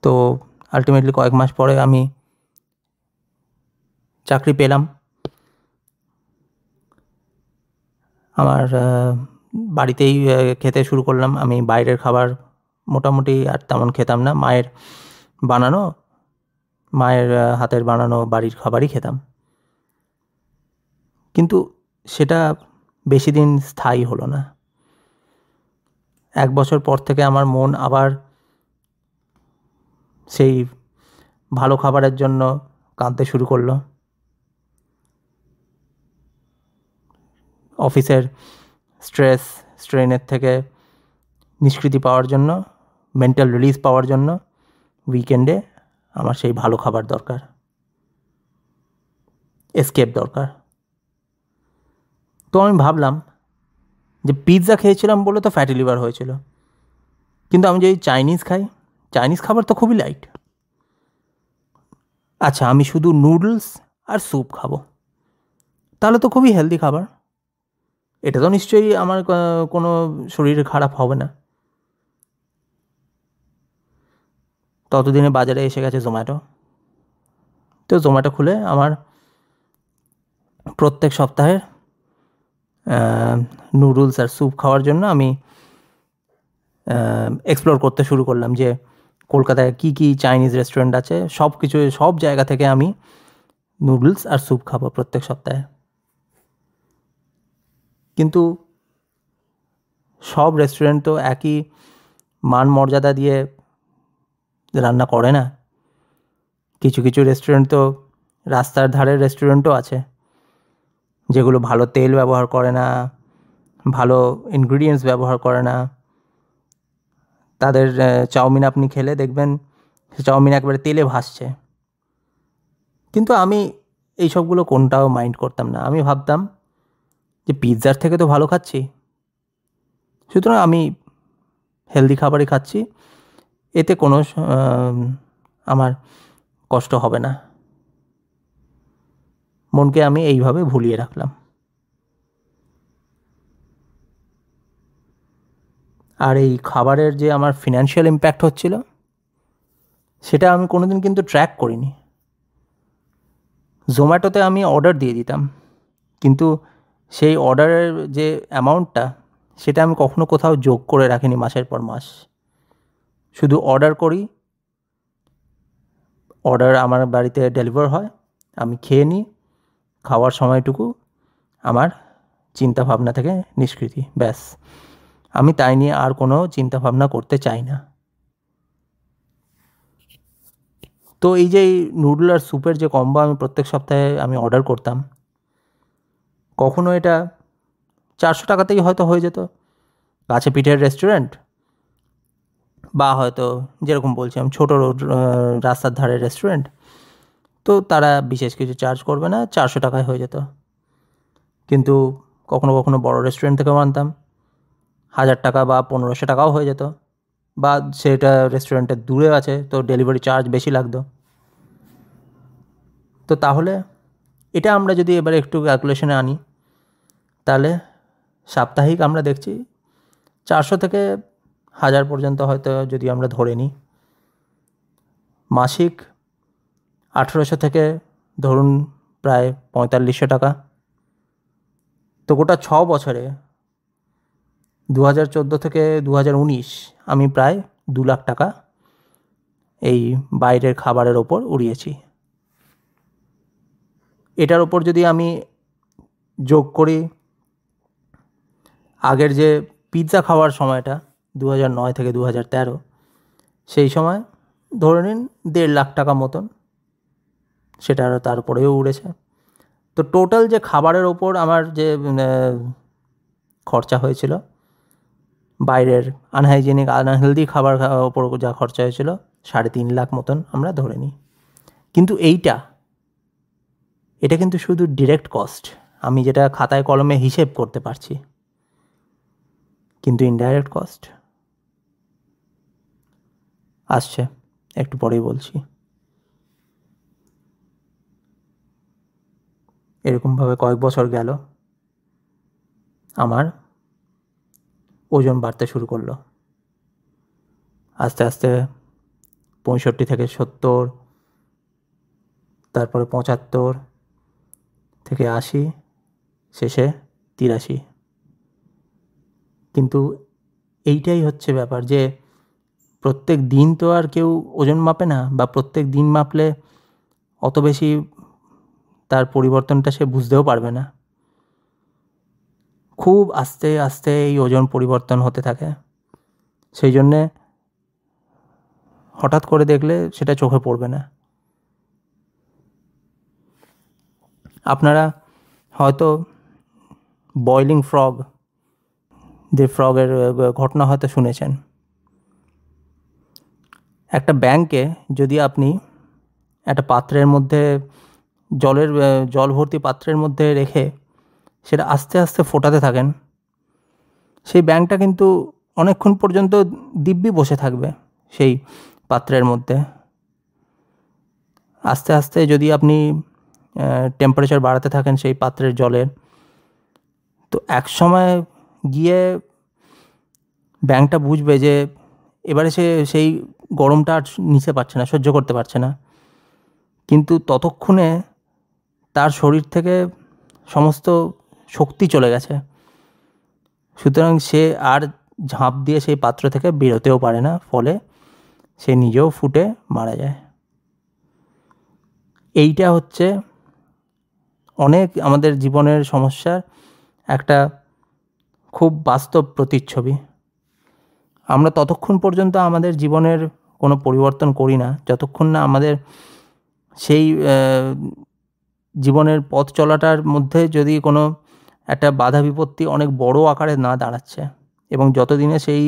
তো আলটিমেটলি কয়েক মাস পরে আমি চাকরি পেলাম। আমার বাড়িতেই খেতে শুরু করলাম। আমি বাইরের খাবার মোটামুটি আর তেমন খেতাম না, মায়ের হাতের বানানো বাড়ির খাবারই খেতাম। কিন্তু সেটা বেশি দিন স্থায়ী হলো না। 1 বছর পর থেকে আমার মন আবার সেই ভালো খাবারের জন্য কাঁদতে শুরু করলো। অফিসের স্ট্রেনের থেকে নিষ্কৃতি পাওয়ার জন্য, মেন্টাল রিলিজ পাওয়ার জন্য উইকেন্ডে আমার সেই ভালো খাবার দরকার, এসকেপ দরকার। তো আমি ভাবলাম যে পিৎজা খেয়েছিলাম বলে তো ফ্যাটি লিভার হয়েছিল, কিন্তু আমি যদি চাইনিজ খাই, চাইনিজ খাবার তো খুবই লাইট। আচ্ছা, আমি শুধু নুডলস আর স্যুপ খাবো, তাহলে তো খুবই হেলদি খাবার। এটা তো নিশ্চয়ই আমার কোনো শরীরে খারাপ হবে না। ততদিনে বাজারে এসে গেছে জোম্যাটো। তো জোম্যাটো খুলে আমার প্রত্যেক সপ্তাহের নুডলস আর স্যুপ খাওয়ার জন্য আমি এক্সপ্লোর করতে শুরু করলাম যে কলকাতায় কী কী চাইনিজ রেস্টুরেন্ট আছে, সব জায়গা থেকে আমি নুডলস আর স্যুপ খাবো প্রত্যেক সপ্তাহে। কিন্তু সব রেস্টুরেন্ট তো একই মান মর্যাদা দিয়ে রান্না করে না। কিছু কিছু রেস্টুরেন্ট তো রাস্তার ধারের রেস্টুরেন্টও আছে যেগুলো ভালো তেল ব্যবহার করে না, ভালো ইনগ্রিডিয়েন্টস ব্যবহার করে না। তাদের চাউমিন আপনি খেলে দেখবেন চাউমিন একবারে তেলে ভাসছে। কিন্তু আমি এইসবগুলো কোনটাও মাইন্ড করতাম না। আমি ভাবতাম যে পিৎজার থেকে তো ভালো খাচ্ছি, সুতরাং আমি হেলদি খাবারই খাচ্ছি, এতে কোনো আমার কষ্ট হবে না। মনকে আমি এইভাবে ভুলিয়ে রাখলাম। আর এই খাবারের যে আমার ফিনান্সিয়াল ইম্প্যাক্ট হচ্ছিল সেটা আমি কোনোদিন কিন্তু ট্র্যাক করিনি। জোম্যাটোতে আমি অর্ডার দিয়ে দিতাম, কিন্তু সেই অর্ডারের যে অ্যামাউন্টটা সেটা আমি কখনো কোথাও যোগ করে রাখিনি মাসের পর মাস। শুধু অর্ডার করি, অর্ডার আমার বাড়িতে ডেলিভার হয়, আমি খেয়ে নিই, খাওয়ার সময়টুকু আমার চিন্তা ভাবনা থেকে নিষ্কৃতি, ব্যাস। আমি তাই নিয়ে আর কোনো চিন্তা ভাবনা করতে চাই না। তো এই যে নুডল আর স্যুপের যে কম্বো আমি প্রত্যেক সপ্তাহে আমি অর্ডার করতাম, কখনো এটা 400 টাকাতেই হয়তো হয়ে যেত। কাছে পিঠের রেস্টুরেন্ট বা হয়তো যেরকম বলছিলাম ছোটো রাস্তার ধারের রেস্টুরেন্ট, তো তারা বিশেষ কিছু চার্জ করবে না, 400 টাকায় হয়ে যেত। কিন্তু কখনো কখনো বড় রেস্টুরেন্ট থেকেও আনতাম, 1000 টাকা বা 1500 টাকাও হয়ে যেত, বা সেটা রেস্টুরেন্টের দূরে আছে তো ডেলিভারি চার্জ বেশি লাগতো। তো তাহলে এটা আমরা যদি এবারে একটু ক্যালকুলেশনে আনি, তাহলে সাপ্তাহিক আমরা দেখছি 400 থেকে 1000 পর্যন্ত হয়তো যদি আমরা ধরে নিই, মাসিক 1800 থেকে ধরুন প্রায় 4500 টাকা। তো গোটা 6 বছরে 2014 থেকে 2019 আমি প্রায় 2 লাখ টাকা এই বাইরের খাবারের ওপর উড়িয়েছি। এটার ওপর যদি আমি যোগ করি আগের যে পিৎজা খাওয়ার সময়টা 2009 থেকে 2013, সেই সময় ধরে নিন 1.5 লাখ টাকা মতন, সেটা আরও তার উপরেও উড়েছে। তো টোটাল যে খাবারের ওপর আমার যে খরচা হয়েছিল, বাইরের আনহাইজেনিক আনহেলদি খাবার ওপর যা খরচা হয়েছিল 3.5 লাখ মতন আমরা ধরে নিই। কিন্তু এটা কিন্তু শুধু ডিরেক্ট কস্ট, আমি যেটা খাতায় কলমে হিসেব করতে পারছি। কিন্তু ইনডাইরেক্ট কস্ট আসছে, একটু পরেই বলছি। এরকমভাবে কয়েক বছর গেল, আমার ওজন বাড়তে শুরু করলো। আস্তে আস্তে 65 থেকে 70, তারপরে 75 থেকে 80, শেষে 83। কিন্তু এইটাই হচ্ছে ব্যাপার যে প্রত্যেক দিন তো আর কেউ ওজন মাপে না, বা প্রত্যেক দিন মাপলে অত বেশি তার পরিবর্তনটা সে বুঝতেও পারবে না। খুব আস্তে আস্তে এই ওজন পরিবর্তন হতে থাকে, সেই জন্যে হঠাৎ করে দেখলে সেটা চোখে পড়বে না। আপনারা হয়তো বয়লিং ফ্রগ, যে ফ্রগের ঘটনা হয়তো শুনেছেন। একটা ব্যাঙকে যদি আপনি একটা পাত্রের মধ্যে জল ভর্তি পাত্রের মধ্যে রেখে সেটা আস্তে আস্তে ফোটাতে থাকেন, সেই ব্যাঙটা কিন্তু অনেকক্ষণ পর্যন্ত দিব্যি বসে থাকবে সেই পাত্রের মধ্যে। আস্তে আস্তে যদি আপনি টেম্পারেচার বাড়াতে থাকেন সেই পাত্রের জলের, তো এক সময় গিয়ে ব্যাঙটা বুঝবে যে এবারে সে সেই গরমটা আর নিতে পারছে না, সহ্য করতে পারছে না। কিন্তু ততক্ষণে তার শরীর থেকে সমস্ত শক্তি চলে গেছে, সুতরাং সে আর ঝাঁপ দিয়ে সেই পাত্র থেকে বেরোতেও পারে না, ফলে সে নিজেও ফুটে মারা যায়। এইটা হচ্ছে অনেক আমাদের জীবনের সমস্যার একটা খুব বাস্তব প্রতিচ্ছবি। আমরা ততক্ষণ পর্যন্ত আমাদের জীবনের কোনো পরিবর্তন করি না যতক্ষণ না আমাদের সেই জীবনের পথ চলাটার মধ্যে যদি কোনো একটা বাধা বিপত্তি অনেক বড় আকারে না দাঁড়াচ্ছে, এবং যতদিনে সেই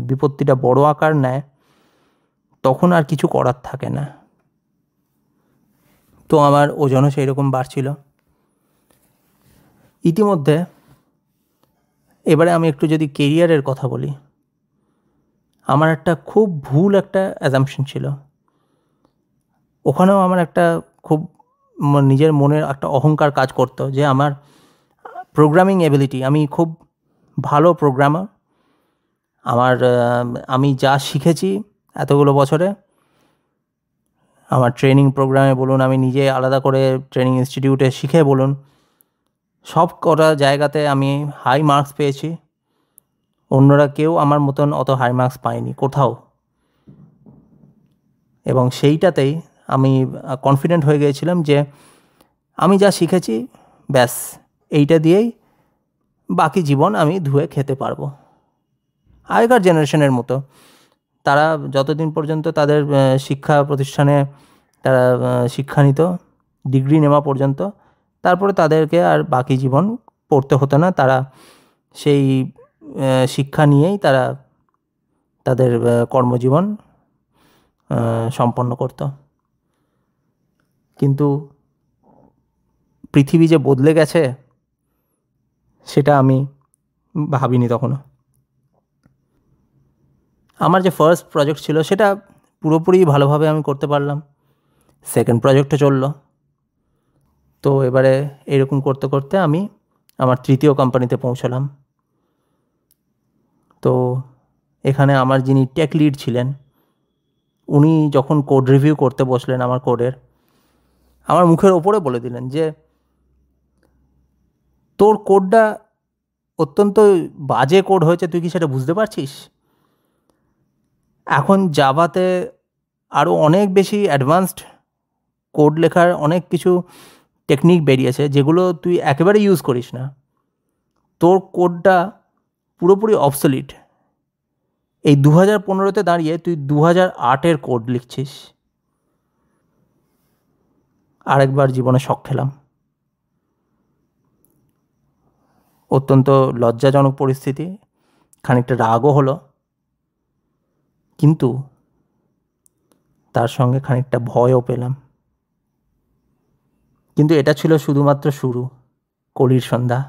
বিপত্তিটা বড় আকার নেয় তখন আর কিছু করার থাকে না। তো আমার ওজনও সেই রকম বাড়ছিল। ইতিমধ্যে এবারে আমি একটু যদি কেরিয়ারের কথা বলি, আমার একটা খুব ভুল একটা অ্যাজাম্পশন ছিল। ওখানেও আমার একটা খুব নিজের মনের একটা অহংকার কাজ করতো যে আমার প্রোগ্রামিং এবিলিটি, আমি খুব ভালো প্রোগ্রামার। আমি যা শিখেছি এতগুলো বছরে, আমার ট্রেনিং প্রোগ্রামে বলুন, আমি নিজে আলাদা করে ট্রেনিং ইনস্টিটিউটে শিখে বলুন, সব কটা জায়গাতে আমি হাই মার্কস পেয়েছি। অন্যরা কেউ আমার মতন অত হাই মার্কস পায়নি কোথাও। এবং সেইটাতেই আমি কনফিডেন্ট হয়ে গিয়েছিলাম যে আমি যা শিখেছি ব্যাস এইটা দিয়েই বাকি জীবন আমি ধুয়ে খেতে পারবো। আগেকার জেনারেশনের মতো তারা যতদিন পর্যন্ত তাদের শিক্ষা প্রতিষ্ঠানে তারা শিক্ষা নিত, ডিগ্রি নেওয়া পর্যন্ত, তারপরে তাদেরকে আর বাকি জীবন পড়তে হতো না। তারা সেই শিক্ষা নিয়েই তারা তাদের কর্মজীবন সম্পন্ন করত। কিন্তু পৃথিবী যে বদলে গেছে সেটা আমি ভাবিনি তখনও। আমার যে ফার্স্ট প্রজেক্ট ছিল সেটা পুরোপুরি ভালোভাবে আমি করতে পারলাম। সেকেন্ড প্রজেক্টও চললো। তো এবারে এরকম করতে করতে আমি আমার তৃতীয় কোম্পানিতে পৌঁছলাম। তো এখানে আমার যিনি টেক লিড ছিলেন, উনি যখন কোড রিভিউ করতে বসলেন আমার কোডের, আমার মুখের ওপরে বলে দিলেন যে তোর কোডটা অত্যন্ত বাজে কোড হয়েছে, তুই কি সেটা বুঝতে পারছিস? এখন জাভাতে আরও অনেক বেশি অ্যাডভান্সড কোড লেখার অনেক কিছু টেকনিক বেরিয়েছে যেগুলো তুই একেবারে ইউজ করিস না। তোর কোডটা পুরোপুরি অবসলিট। এই 2015-তে দাঁড়িয়ে তুই 2008-এর কোড লিখছিস। আরেকবার জীবনে শক খেলাম। অত্যন্ত লজ্জাজনক পরিস্থিতি, খানিকটা রাগও হলো, কিন্তু তার সঙ্গে খানিকটা ভয়ও পেলাম। কিন্তু এটা ছিল শুধুমাত্র শুরু, কলির সন্ধ্যা।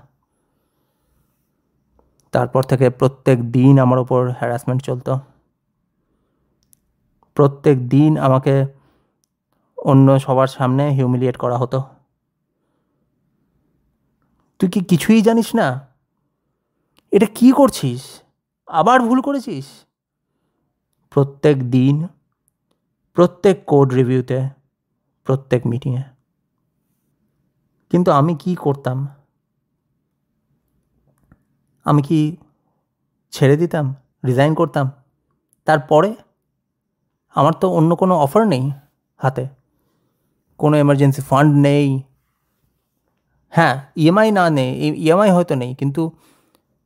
তারপর থেকে প্রত্যেক দিন আমার ওপর হ্যারাসমেন্ট চলতো। প্রত্যেক দিন আমাকে অন্য সবার সামনে হিউমিলিয়েট করা হতো। তুই কি কিছুই জানিস না? এটা কি করছিস? আবার ভুল করেছিস? প্রত্যেক দিন, প্রত্যেক কোড রিভিউতে, প্রত্যেক মিটিংয়ে। কিন্তু আমি কি করতাম? আমি কি ছেড়ে দিতাম, রিজাইন করতাম? তারপরে আমার তো অন্য কোনো অফার নেই হাতে, কোনো এমার্জেন্সি ফান্ড নেই। হ্যাঁ, ইএমআই না নেই, ইএমআই হয়তো নেই, কিন্তু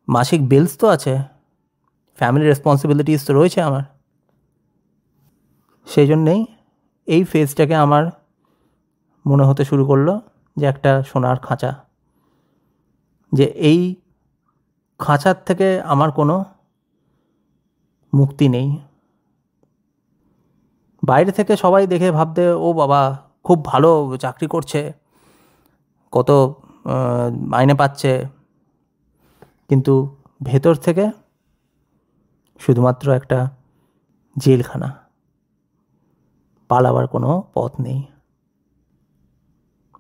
মাসিক বিলস তো আছে, ফ্যামিলি রেসপন্সিবিলিটিস তো রয়েছে আমার। সেই জন্যেই এই ফেজটাকে আমার মনে হতে শুরু করলো যে একটা সোনার খাঁচা, যে এই খাঁচার থেকে আমার কোনো মুক্তি নেই। বাইরে থেকে সবাই দেখে ভাবতে, ও বাবা খুব ভালো চাকরি করছে, কত মাইনে পাচ্ছে, কিন্তু ভেতর থেকে শুধুমাত্র একটা জেলখানা, পালাবার কোনো পথ নেই।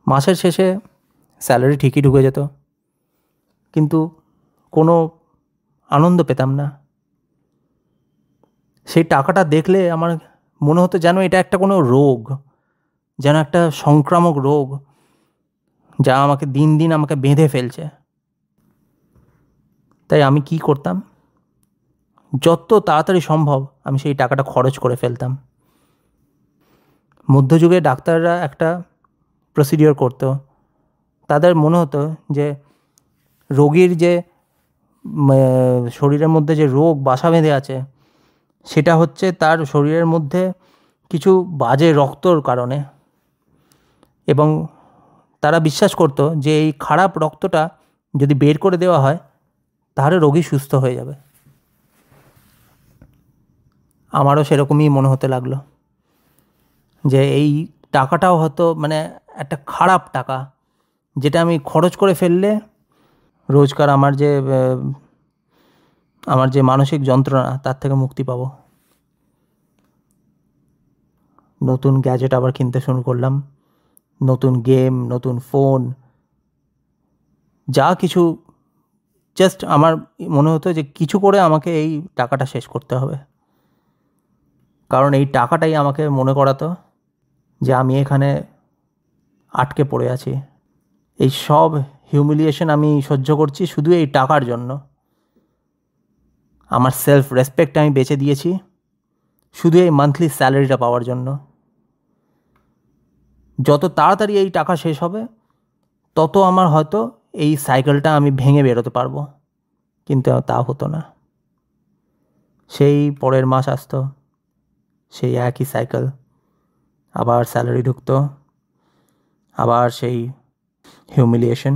মাসের শেষে স্যালারি ঠিকই ঢুকে যেত, কিন্তু কোনো আনন্দ পেতাম না। সেই টাকাটা দেখলে আমার মনে হতো যেন এটা একটা কোনো রোগ, যেন একটা সংক্রামক রোগ যা আমাকে দিন দিন আমাকে বেঁধে ফেলছে। তাই আমি কি করতাম? যত তাড়াতাড়ি সম্ভব আমি সেই টাকাটা খরচ করে ফেলতাম। মধ্যযুগে ডাক্তাররা একটা প্রসিডিওর করতো। তাদের মনে হতো যে রোগীর যে শরীরের মধ্যে যে রোগ বাসা বেঁধে আছে সেটা হচ্ছে তার শরীরের মধ্যে কিছু বাজে রক্তর কারণে। এবং তারা বিশ্বাস করতো যে এই খারাপ রক্তটা যদি বের করে দেওয়া হয় তাহলে রোগী সুস্থ হয়ে যাবে। আমারও সেরকমই মনে হতে লাগলো যে এই টাকাটাও হয়তো মানে একটা খারাপ টাকা, যেটা আমি খরচ করে ফেললে রোজকার আমার যে মানসিক যন্ত্রণা তার থেকে মুক্তি পাবো। নতুন গ্যাজেট আবার কিনতে শুরু করলাম, নতুন গেম, নতুন ফোন, যা কিছু। জাস্ট আমার মনে হতো যে কিছু করে আমাকে এই টাকাটা শেষ করতে হবে, কারণ এই টাকাটাই আমাকে মনে করাতো যে আমি এখানে আটকে পড়ে আছি। এই সব হিউমিলিয়েশন আমি সহ্য করছি শুধু এই টাকার জন্য। আমার সেলফ রেসপেক্ট আমি বেচে দিয়েছি শুধু এই মান্থলি স্যালারিটা পাওয়ার জন্য। যত তাড়াতাড়ি এই টাকা শেষ হবে তত আমার হয়তো এই সাইকেলটা আমি ভেঙে বেরোতে পারবো, কিন্তু তা হতো না। সেই পরের মাস আসতো, সেই একই সাইকেল, আবার স্যালারি ঢুকতো, আবার সেই হিউমিলিয়েশন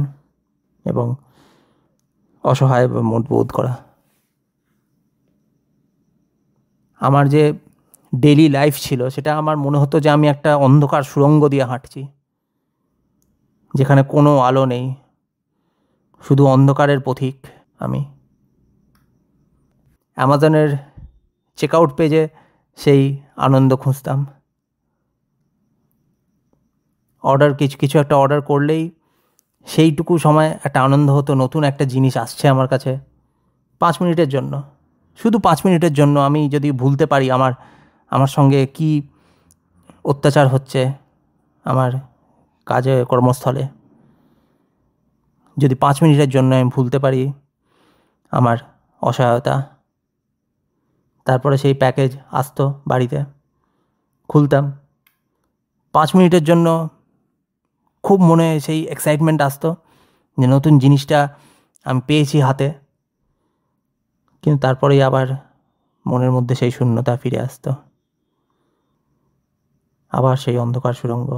এবং অসহায় বোধ করা। আমার যে ডেইলি লাইফ ছিল সেটা আমার মনে হতো যে আমি একটা অন্ধকার সুড়ঙ্গ দিয়ে হাঁটছি, যেখানে কোনো আলো নেই, শুধু অন্ধকারের পথিক আমি। অ্যামাজনের চেকআউট পেজে সেই আনন্দ খুঁজতাম। কিছু একটা অর্ডার করলেই সেইটুকু সময় একটা আনন্দ হতো, নতুন একটা জিনিস আসছে আমার কাছে 5 মিনিটের জন্য, শুধু 5 মিনিটের জন্য। আমি যদি ভুলতে পারি আমার সঙ্গে কি অত্যাচার হচ্ছে আমার কাজে কর্মস্থলে, যদি 5 মিনিটের জন্য আমি ভুলতে পারি আমার অসহায়তা, তারপরে সেই প্যাকেজ আসতো বাড়িতে, খুলতাম 5 মিনিটের জন্য, খুব মনে সেই এক্সাইটমেন্ট আসতো যে নতুন জিনিসটা আমি পেয়েছি হাতে। কিন্তু তারপরেই আবার মনের মধ্যে সেই শূন্যতা ফিরে আসতো, আবার সেই অন্ধকার সুড়ঙ্গ,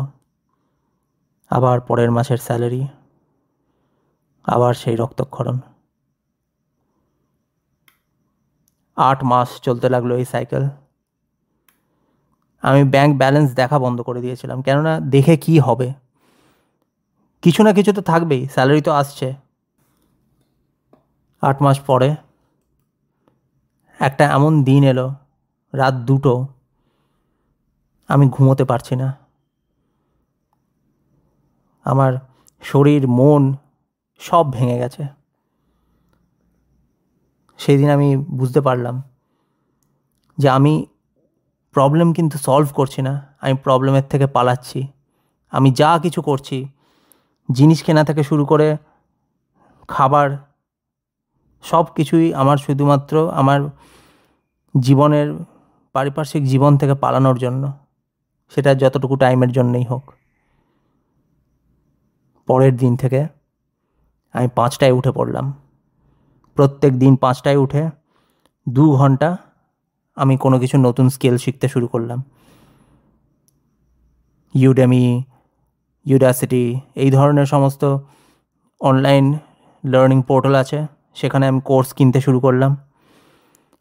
আবার পরের মাসের স্যালারি, আবার সেই রক্তক্ষরণ। 8 মাস চলতে লাগলো এই সাইকেল। আমি ব্যাংক ব্যালেন্স দেখা বন্ধ করে দিয়েছিলাম, কেননা দেখে কি হবে, কিছু না কিছু তো থাকবেই, স্যালারি তো আসছে। 8 মাস পরে একটা এমন দিন এলো, রাত 2টো, আমি ঘুমোতে পারছি না। আমার শরীর মন সব ভেঙে গেছে। সেই দিন আমি বুঝতে পারলাম যে আমি প্রবলেম কিন্তু সলভ করছি না, আমি প্রবলেমের থেকে পালাচ্ছি। আমি যা কিছু করছি, জিনিস কেনা থেকে শুরু করে খাবার, সব কিছুই আমার শুধুমাত্র আমার জীবনের পারিপার্শ্বিক জীবন থেকে পালানোর জন্য, সেটা যতটুকু টাইমের জন্যই হোক। পরের দিন থেকে আমি 5টায় উঠে পড়লাম। প্রত্যেক দিন 5টায় উঠে 2 ঘন্টা আমি কোনো কিছু নতুন স্কিল শিখতে শুরু করলাম। ইউডেমি, ইউডাসিটি, এই ধরনের সমস্ত অনলাইন লার্নিং পোর্টাল আছে, সেখানে আমি কোর্স কিনতে শুরু করলাম।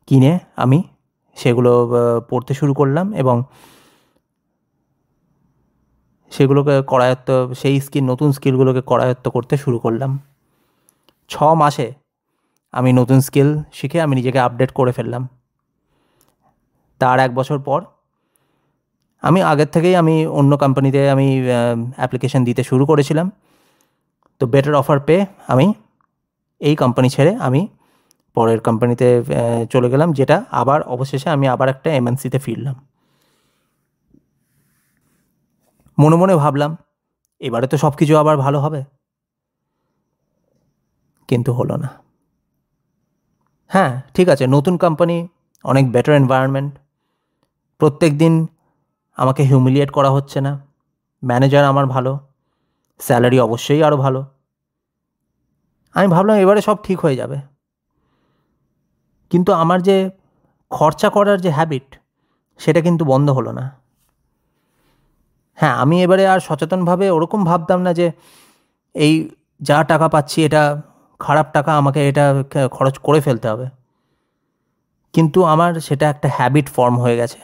কিনে আমি সেগুলো পড়তে শুরু করলাম এবং সেগুলোকে নতুন স্কিলগুলোকে করায়ত্ত করতে শুরু করলাম। 6 মাসে আমি নতুন স্কিল শিখে আমি নিজেকে আপডেট করে ফেললাম। তার 1 বছর পর আমি আগের থেকেই অন্য কোম্পানিতে অ্যাপ্লিকেশন দিতে শুরু করেছিলাম। তো বেটার অফার পেয়ে আমি এই কোম্পানি ছেড়ে আমি পরের কোম্পানিতে চলে গেলাম, যেটা আবার অবশেষে আমি আবার একটা এমএনসিতে ফিরলাম। মনে মনে ভাবলাম এবারে তো সব কিছু আবার ভালো হবে, কিন্তু হলো না। হ্যাঁ, ঠিক আছে, নতুন কোম্পানি, অনেক বেটার এনভায়রনমেন্ট, প্রত্যেক দিন আমাকে হিউমিলিয়েট করা হচ্ছে না, ম্যানেজার আমার ভালো, স্যালারি অবশ্যই আরও ভালো। আমি ভাবলাম এবারে সব ঠিক হয়ে যাবে, কিন্তু আমার যে খরচা করার যে হ্যাবিট, সেটা কিন্তু বন্ধ হলো না। হ্যাঁ, আমি এবারে আর সচেতনভাবে ওরকম ভাবতাম না যে এই যা টাকা পাচ্ছি এটা খারাপ টাকা, আমাকে এটা খরচ করে ফেলতে হবে। কিন্তু আমার সেটা একটা হ্যাবিট ফর্ম হয়ে গেছে।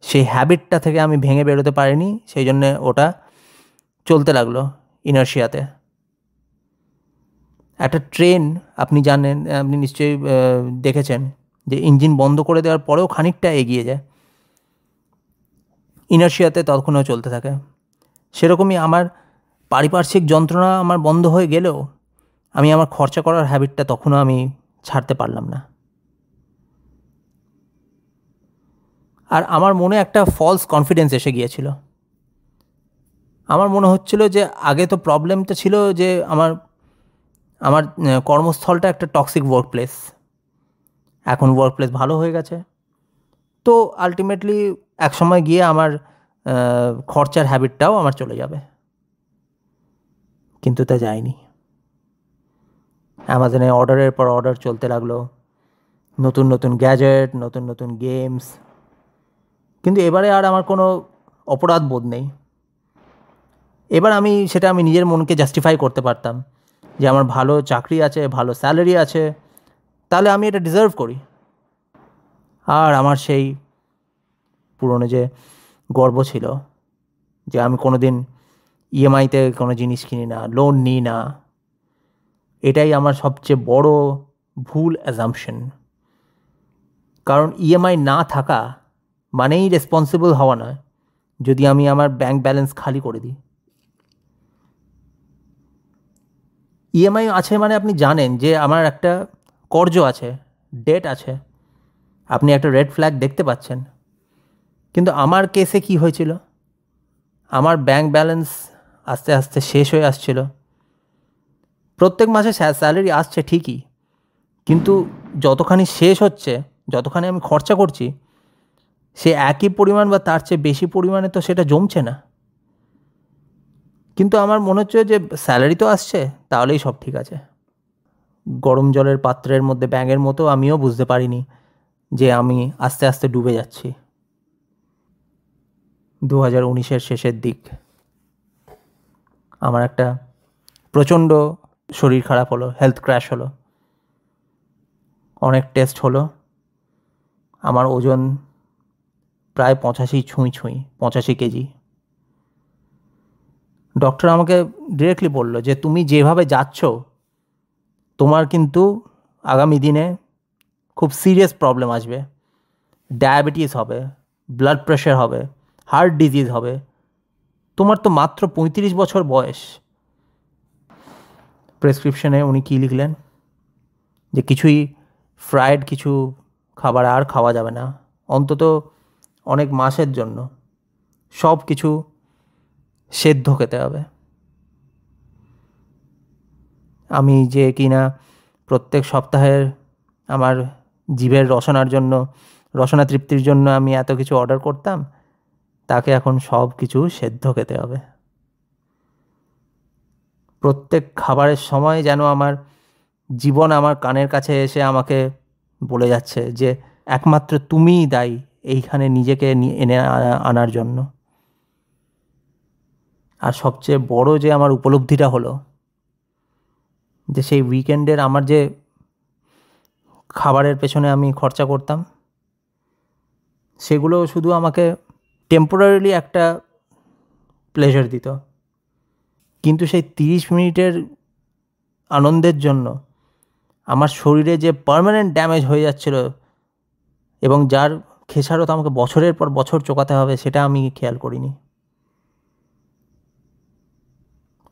সেই হ্যাবিটটা থেকে আমি ভেঙে বেরোতে পারিনি, সেই জন্যে ওটা চলতে লাগলো ইনার্শিয়াতে। একটা ট্রেন আপনি জানেন, আপনি নিশ্চয়ই দেখেছেন যে ইঞ্জিন বন্ধ করে দেওয়ার পরেও খানিকটা এগিয়ে যায়, ইনার্শিয়াতে তখনও চলতে থাকে। সেরকমই আমার পারিপার্শ্বিক যন্ত্রণা আমার বন্ধ হয়ে গেলেও আমি আমার খরচা করার হ্যাবিটটা তখনও আমি ছাড়তে পারলাম না। আর আমার মনে একটা ফলস কনফিডেন্স এসে গিয়েছিল। আমার মনে হচ্ছিল যে আগে তো প্রবলেমটা ছিল যে আমার আমার কর্মস্থলটা একটা টক্সিক ওয়ার্ক প্লেস, এখন ওয়ার্ক প্লেস ভালো হয়ে গেছে। তো আলটিমেটলি এক সময় গিয়ে আমার খরচার হ্যাবিটটাও আমার চলে যাবে। কিন্তু তা যায়নি। অ্যামাজনে অর্ডারের পর অর্ডার চলতে লাগলো, নতুন নতুন গ্যাজেট, নতুন নতুন গেমস। কিন্তু এবারে আর আমার কোনো অপরাধ বোধ নেই। এবার আমি নিজের মনকে জাস্টিফাই করতে পারতাম যে আমার ভালো চাকরি আছে, ভালো স্যালারি আছে, তাহলে আমি এটা ডিজার্ভ করি। আর আমার সেই পুরনো যে গর্ব ছিল যে আমি কোনো দিন ইএমআইতে কোনো জিনিস কিনি না, লোন নিই না, এটাই আমার সবচেয়ে বড় ভুল অ্যাজাম্পশন। কারণ ইএমআই না থাকা মানেই রেসপন্সিবল হওয়া নয়, যদি আমি আমার ব্যাংক ব্যালেন্স খালি করে দিই। ইএমআই আছে মানে আপনি জানেন যে আমার একটা কর্জ আছে, ডেট আছে, আপনি একটা রেড ফ্ল্যাগ দেখতে পাচ্ছেন। কিন্তু আমার কেসে কি হয়েছিল, আমার ব্যাংক ব্যালেন্স আস্তে আস্তে শেষ হয়ে আসছিল। প্রত্যেক মাসে স্যালারি আসছে ঠিকই, কিন্তু যতখানি শেষ হচ্ছে, যতখানি আমি খরচা করছি, সে একই পরিমাণ বা তার চেয়ে বেশি পরিমাণে তো সেটা জমছে না। কিন্তু আমার মনে হচ্ছে যে স্যালারি তো আসছে, তাহলেই সব ঠিক আছে। গরম জলের পাত্রের মধ্যে ব্যাঙের মতো আমিও বুঝতে পারিনি যে আমি আস্তে আস্তে ডুবে যাচ্ছি। 2019-এর শেষের দিক আমার একটা প্রচণ্ড শরীর খারাপ হলো, হেলথ ক্র্যাশ হলো, অনেক টেস্ট হলো। আমার ওজন প্রায় 85 কেজি। ডক্টর আমাকে ডিরেক্টলি বলল যে তুমি যেভাবে যাচ্ছ, তোমার কিন্তু আগামী দিনে খুব সিরিয়াস প্রবলেম আসবে। ডায়াবেটিস হবে, ব্লাড প্রেশার হবে, হার্ট ডিজিজ হবে। তোমার তো মাত্র 35 বছর বয়স। প্রেসক্রিপশনে উনি কী লিখলেন, যে কিছুই ফ্রাইড কিছু খাবার আর খাওয়া যাবে না, অন্তত অনেক মাসের জন্য। সব কিছু সেদ্ধ খেতে হবে। আমি যে কিনা প্রত্যেক সপ্তাহের আমার জিভের রসনা তৃপ্তির জন্য আমি এত কিছু অর্ডার করতাম, তাকে এখন সব কিছু সেদ্ধ খেতে হবে। প্রত্যেক খাবারের সময় যেন আমার জীবন আমার কানের কাছে এসে আমাকে বলে যাচ্ছে যে একমাত্র তুমিই দায়ী এইখানে নিজেকে এনে আনার জন্য। আর সবচেয়ে বড় যে আমার উপলব্ধিটা হলো, যে সেই উইকেন্ডের আমার যে খাবারের পেছনে আমি খরচা করতাম, সেগুলো শুধু আমাকে টেম্পোরারিলি একটা প্লেজার দিত, কিন্তু সেই 30 মিনিটের আনন্দের জন্য আমার শরীরে যে পার্মানেন্ট ড্যামেজ হয়ে যাচ্ছিল এবং যার খেসারত আমাকে বছরের পর বছর চোকাতে হবে, সেটা আমি খেয়াল করিনি।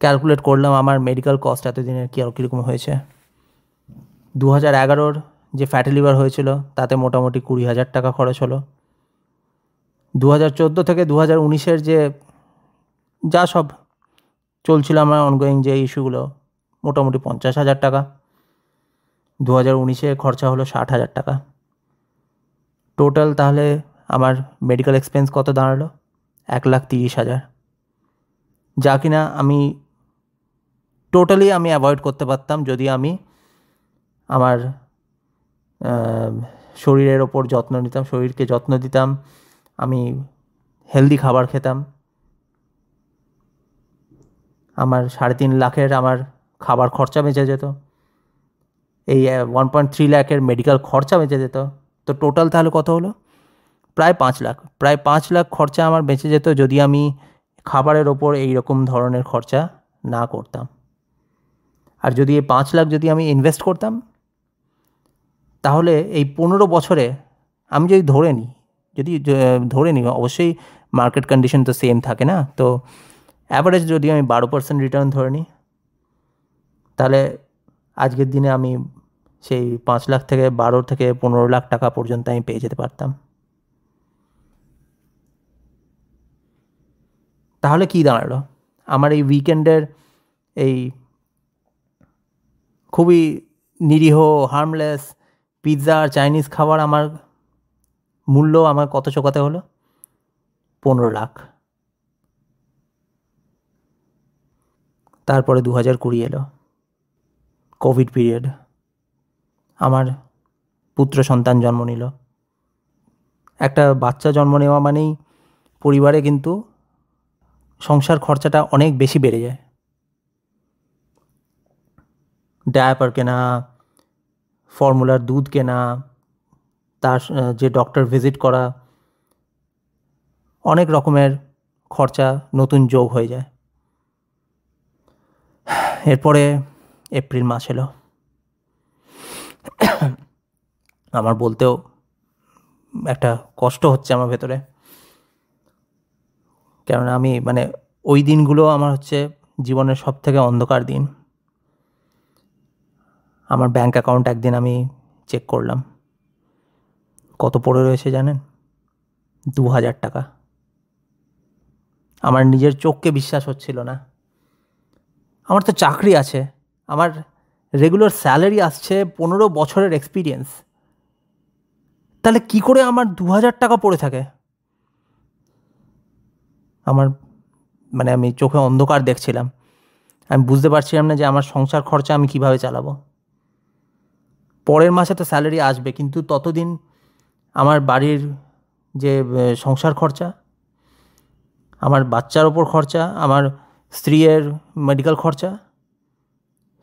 ক্যালকুলেট করলাম আমার মেডিকেল কস্ট এতদিনের কীরকম হয়েছে। 2011-র যে ফ্যাটি লিভার হয়েছিল তাতে মোটামুটি 20,000 টাকা খরচ হলো। 2014 থেকে 2019-এর যে যা সব চলছিল আমার অনগোয়িং যে ইস্যুগুলো, মোটামুটি 50,000 টাকা। 2019-এ খরচা হলো 60,000 টাকা। টোটাল তাহলে আমার মেডিকেল এক্সপেন্স কত দাঁড়ালো? 1,30,000, যা কিনা আমি টোটালি অ্যাভয়েড করতে পারতাম যদি আমি আমার শরীরের ওপর যত্ন নিতাম, শরীরকে যত্ন দিতাম, আমি হেলদি খাবার খেতাম। আমার 3.5 লাখের আমার খাবার খরচা বেঁচে যেত, এই 1.3 লাখের মেডিকেল খরচা বেঁচে যেত। তো টোটাল তাহলে কত হলো? প্রায় 5 লাখ। প্রায় 5 লাখ খরচা আমার বেঁচে যেত যদি আমি খাবারের ওপর এই রকম ধরনের খরচা না করতাম। আর যদি এই 5 লাখ যদি আমি ইনভেস্ট করতাম, তাহলে এই 15 বছরে আমি যদি ধরে নিই, অবশ্যই মার্কেট কন্ডিশন তো সেম থাকে না, তো অ্যাভারেজ যদি আমি 12% রিটার্ন ধরে নিই, তাহলে আজকের দিনে আমি সেই 5 লাখ থেকে 12 থেকে 15 লাখ টাকা পর্যন্ত আমি পেয়ে যেতে পারতাম। তাহলে কি দাঁড়ালো? আমার এই উইকেন্ডের এই খুবই নিরীহ, হার্মলেস পিৎজা আর চাইনিজ খাবার আমার মূল্য আমার কত চোকাতে হলো? 15 লাখ। তারপরে 2020 এলো, কোভিড পিরিয়ড। আমার পুত্র সন্তান জন্ম নিল। একটা বাচ্চা জন্ম নেওয়া মানেই পরিবারে কিন্তু সংসার খরচাটা অনেক বেশি বেড়ে যায়। ডায়াপার কেনা, ফর্মুলার দুধ কেনা, তার যে ডক্টর ভিজিট করা, অনেক রকমের খরচা নতুন যোগ হয়ে যায়। এরপরে এপ্রিল মাস এলো। আমার বলতেও একটা কষ্ট হচ্ছে আমার ভেতরে, কেননা আমি ওই দিনগুলো আমার হচ্ছে জীবনের সব থেকে অন্ধকার দিন। আমার ব্যাঙ্ক অ্যাকাউন্ট একদিন আমি চেক করলাম, কত পড়ে রয়েছে জানেন? 2000 টাকা। আমার নিজের চোখকে বিশ্বাস হচ্ছিল না। আমার তো চাকরি আছে, আমার রেগুলার স্যালারি আসছে, 15 বছরের এক্সপিরিয়েন্স, তাহলে কি করে আমার 2000 টাকা পড়ে থাকে? আমার আমি চোখে অন্ধকার দেখছিলাম। আমি বুঝতে পারছিলাম না যে আমার সংসার খরচা আমি কিভাবে চালাবো। পরের মাসে তো স্যালারি আসবে, কিন্তু ততদিন আমার বাড়ির যে সংসার খরচা, আমার বাচ্চার ওপর খরচা, আমার স্ত্রীর মেডিকেল খরচা,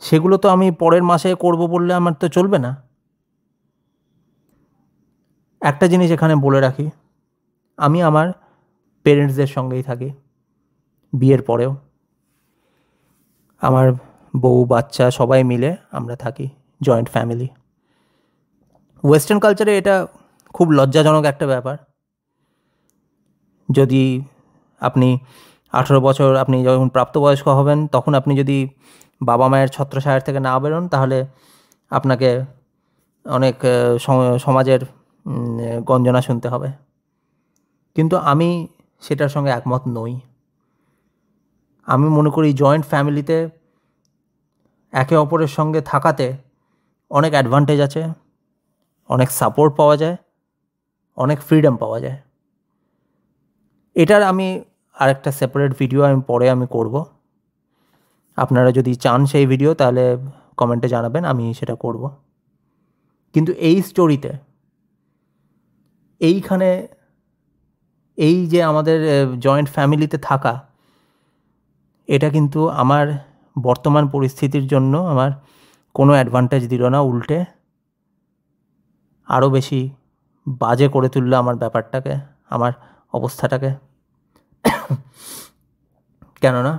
সেগুলো তো আমি পরের মাসে করব বললে আমার তো চলবে না। একটা জিনিস এখানে বলে রাখি, আমি আমার পেরেন্টসদের সঙ্গেই থাকি বিয়ের পরেও। আমার বউ বাচ্চা সবাই মিলে আমরা থাকি, জয়েন্ট ফ্যামিলি। ওয়েস্টার্ন কালচারে এটা খুব লজ্জাজনক একটা ব্যাপার। যদি আপনি 18 বছর, আপনি যখন প্রাপ্তবয়স্ক হবেন, তখন আপনি যদি বাবা মায়ের ছত্রছায়ার থেকে না বেরোন, তাহলে আপনাকে অনেক সমাজের গঞ্জনা শুনতে হবে। কিন্তু আমি সেটার সঙ্গে একমত নই। আমি মনে করি জয়েন্ট ফ্যামিলিতে একে অপরের সঙ্গে থাকাতে অনেক অ্যাডভান্টেজ আছে, অনেক সাপোর্ট পাওয়া যায়, অনেক ফ্রিডম পাওয়া যায়। এটার আমি আরেকটা সেপারেট ভিডিও পরে করব। আপনারা যদি চান সেই ভিডিও, তাহলে কমেন্টে জানাবেন, আমি সেটা করব। কিন্তু এই স্টোরিতে, এইখানে, এই যে আমাদের জয়েন্ট ফ্যামিলিতে থাকা, এটা কিন্তু আমার বর্তমান পরিস্থিতির জন্য আমার কোনো অ্যাডভান্টেজ দিল না, উল্টে আরও বেশি বাজে করে তুললো আমার ব্যাপারটাকে, আমার অবস্থাটাকে। কেননা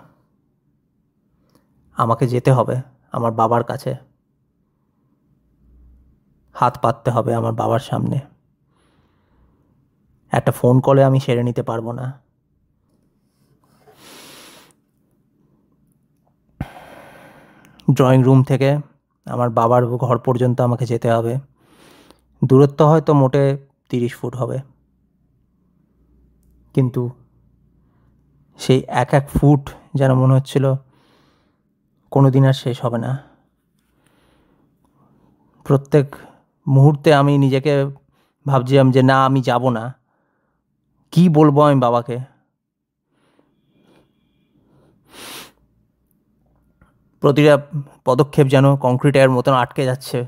আমাকে যেতে হবে আমার বাবার কাছে, হাত পাততে হবে আমার বাবার সামনে। একটা ফোন কলে আমি সেরে নিতে পারবো না। ড্রয়িং রুম থেকে আমার বাবার ঘর পর্যন্ত আমাকে যেতে হবে। দূরত্ব হয়তো মোটে 30 ফুট হবে, কিন্তু সেই এক এক ফুট যেন মনে হচ্ছিল কোনো দিন আর শেষ হবে না। প্রত্যেক মুহূর্তে আমি নিজেকে ভাবছিলাম যে না, আমি যাব না। কি বলবো আমি বাবাকে? প্রতিটা পদক্ষেপ যেন কংক্রিটের মতন আটকে যাচ্ছে।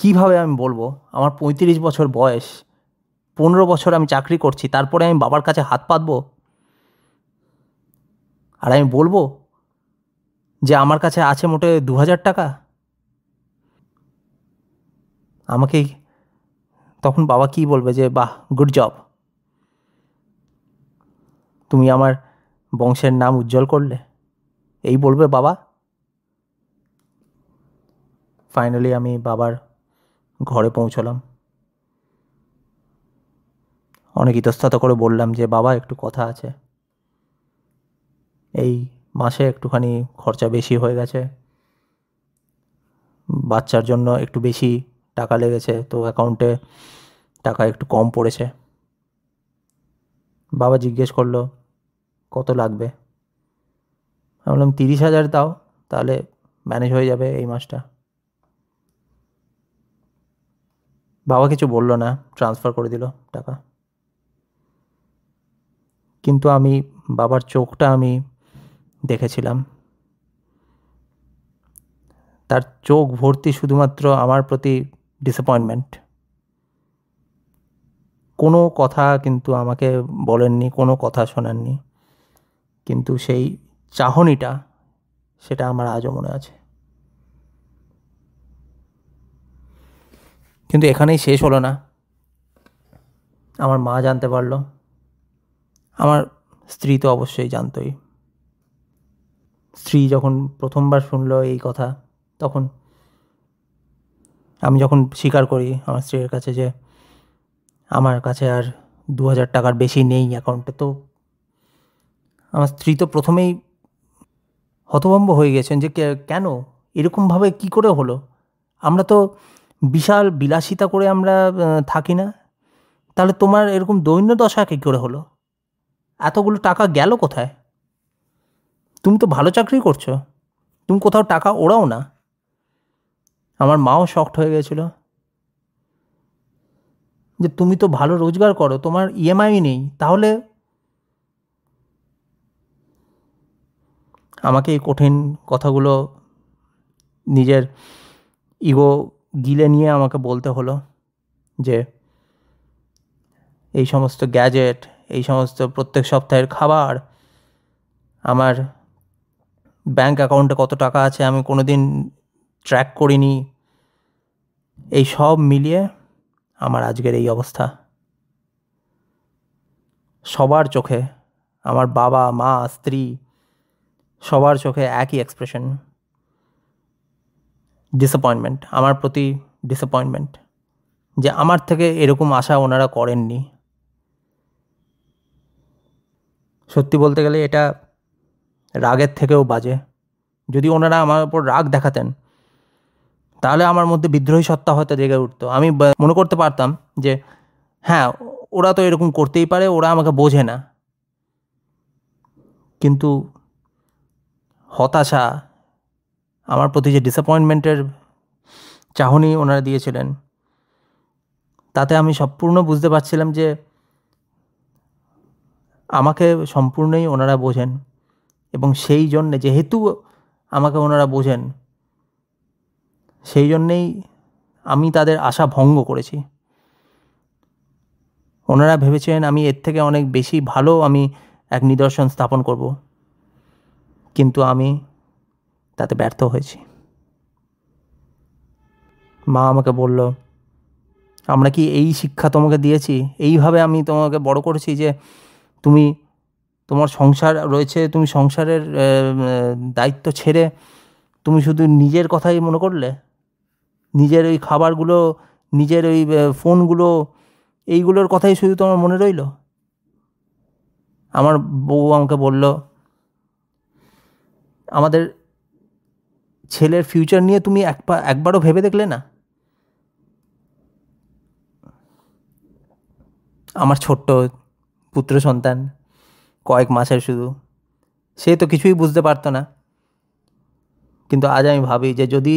কীভাবে আমি বলবো? আমার 35 বছর বয়স, 15 বছর আমি চাকরি করছি, তারপরে আমি বাবার কাছে হাত পাতবো? আর আমি বলবো যে আমার কাছে আছে মোটে 2000 টাকা? আমাকে তখন বাবা কী বলবে? যে বাহ, গুড জব, তুমি আমার বংশের নাম উজ্জ্বল করলে, এই বলবে বাবা? ফাইনালি আমি বাবার ঘরে পৌঁছলাম। অনেক ইতস্তত করে বললাম যে বাবা, একটু কথা আছে, এই মাসে একটুখানি খরচা বেশি হয়ে গেছে, বাচ্চার জন্য একটু বেশি টাকা লেগেছে, তো অ্যাকাউন্টে টাকা একটু কম পড়েছে। বাবা জিজ্ঞেস করলো কত লাগবে। আমি বললাম 30,000 দাও, তাহলে ম্যানেজ হয়ে যাবে এই মাসটা। বাবা কিছু বললো না, ট্রান্সফার করে দিল টাকা। কিন্তু আমি বাবার চোখটা আমি দেখেছিলাম, তার চোখ ভর্তি শুধুমাত্র আমার প্রতি ডিসঅ্যাপয়েন্টমেন্ট। কোনো কথা কিন্তু আমাকে বলেননি, কোনো কথা শোনাননি, কিন্তু সেই চাহনিটা, সেটা আমার আজও মনে আছে। কিন্তু এখানেই শেষ হলো না। আমার মা জানতে পারলো, আমার স্ত্রী তো অবশ্যই জানতোই। স্ত্রী যখন প্রথমবার শুনলো এই কথা, তখন আমি যখন স্বীকার করি আমার স্ত্রীর কাছে যে আমার কাছে আর 2000 টাকার বেশি নেই অ্যাকাউন্টে, তো আমার স্ত্রী তো প্রথমেই হতভম্ব হয়ে গেছেন যে কেন এরকমভাবে কি করে হলো? আমরা তো বিশাল বিলাসিতা করে আমরা থাকি না, তাহলে তোমার এরকম দৈন্য দশা কী করে হলো? এতগুলো টাকা গেল কোথায়? তুমি তো ভালো চাকরি করছো, তুমি কোথাও টাকা ওড়াও না। আমার মাও শকড হয়ে গেছিল যে তুমি তো ভালো রোজগার করো, তোমার ইএমআই নেই, তাহলে? আমাকে এই কঠিন কথাগুলো নিজের ইগো গিলে নিয়ে আমাকে বলতে হলো যে এই সমস্ত গ্যাজেট, এই সমস্ত প্রত্যেক সপ্তাহের খাবার, আমার ব্যাঙ্ক অ্যাকাউন্টে কত টাকা আছে আমি কোনো দিন ট্র্যাক করিনি, এই সব মিলিয়ে আমার আজকের এই অবস্থা। সবার চোখে, আমার বাবা মা স্ত্রী সবার চোখে একই এক্সপ্রেশন, ডিসঅ্যাপয়েন্টমেন্ট, আমার প্রতি ডিসঅ্যাপয়েন্টমেন্ট, যে আমার থেকে এরকম আশা ওনারা করেননি। সত্যি বলতে গেলে এটা রাগের থেকেও বাজে। যদি ওনারা আমার ওপর রাগ দেখাতেন, তাহলে আমার মধ্যে বিদ্রোহী সত্তা হয়তো জেগে উঠতো। আমি মনে করতে পারতাম যে হ্যাঁ, ওরা তো এরকম করতেই পারে, ওরা আমাকে বোঝে না। কিন্তু হতাশা, আমার প্রতি যে ডিসঅ্যাপয়েন্টমেন্টের চাহনি ওনারা দিয়েছিলেন, তাতে আমি সম্পূর্ণ বুঝতে পারছিলাম যে আমাকে সম্পূর্ণই ওনারা বোঝেন, এবং সেই জন্যে, যেহেতু আমাকে ওনারা বোঝেন, সেই জন্যেই আমি তাদের আশা ভঙ্গ করেছি। ওনারা ভেবেছেন আমি এর থেকে অনেক বেশি ভালো আমি এক নিদর্শন স্থাপন করব, কিন্তু আমি তাতে ব্যর্থ হয়েছি। মা আমাকে বলল, আমরা কি এই শিক্ষা তোমাকে দিয়েছি? এইভাবে আমি তোমাকে বড় করেছি যে তুমি, তোমার সংসার রয়েছে, তুমি সংসারের দায়িত্ব ছেড়ে তুমি শুধু নিজের কথাই মনে করলে? নিজের ওই খাবারগুলো, নিজের ওই ফোনগুলো, এইগুলোর কথাই শুধু তোমার মনে রইল? আমার বউ আমাকে বলল, আমাদের ছেলের ফিউচার নিয়ে তুমি একবারও ভেবে দেখলে না? আমার ছোট্ট পুত্র সন্তান, কয়েক মাসের শুধু, সে তো কিছুই বুঝতে পারতো না। কিন্তু আজ আমি ভাবি যে যদি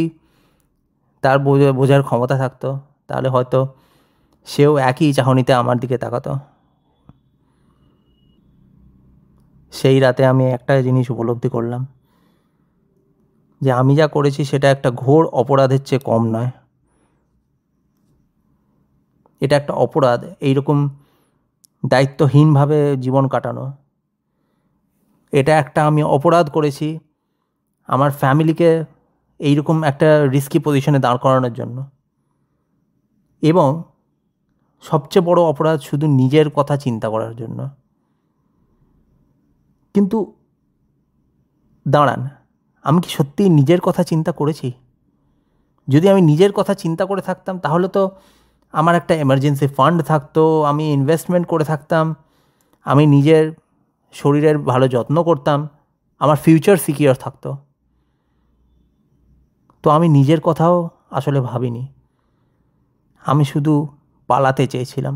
তার বোঝার ক্ষমতা থাকতো, তাহলে হয়তো সেও একই চাহনিতে আমার দিকে তাকাতো। সেই রাতে আমি একটা জিনিস উপলব্ধি করলাম, যে আমি যা করেছি সেটা একটা ঘোর অপরাধের চেয়ে কম নয়। এটা একটা অপরাধ এইরকম দায়িত্বহীনভাবে জীবন কাটানো। এটা একটা আমি অপরাধ করেছি আমার ফ্যামিলিকে এইরকম একটা রিস্কি পজিশনে দাঁড় করানোর জন্য। এবং সবচেয়ে বড় অপরাধ শুধু নিজের কথা চিন্তা করার জন্য। কিন্তু দাঁড়ান, আমি কি সত্যিই নিজের কথা চিন্তা করেছি? যদি আমি নিজের কথা চিন্তা করে থাকতাম তাহলে তো আমার একটা এমার্জেন্সি ফান্ড থাকতো, আমি ইনভেস্টমেন্ট করে থাকতাম, আমি নিজের শরীরের ভালো যত্ন করতাম, আমার ফিউচার সিকিওর থাকতো। তো আমি নিজের কথাও আসলে ভাবিনি। আমি শুধু পালাতে চেয়েছিলাম,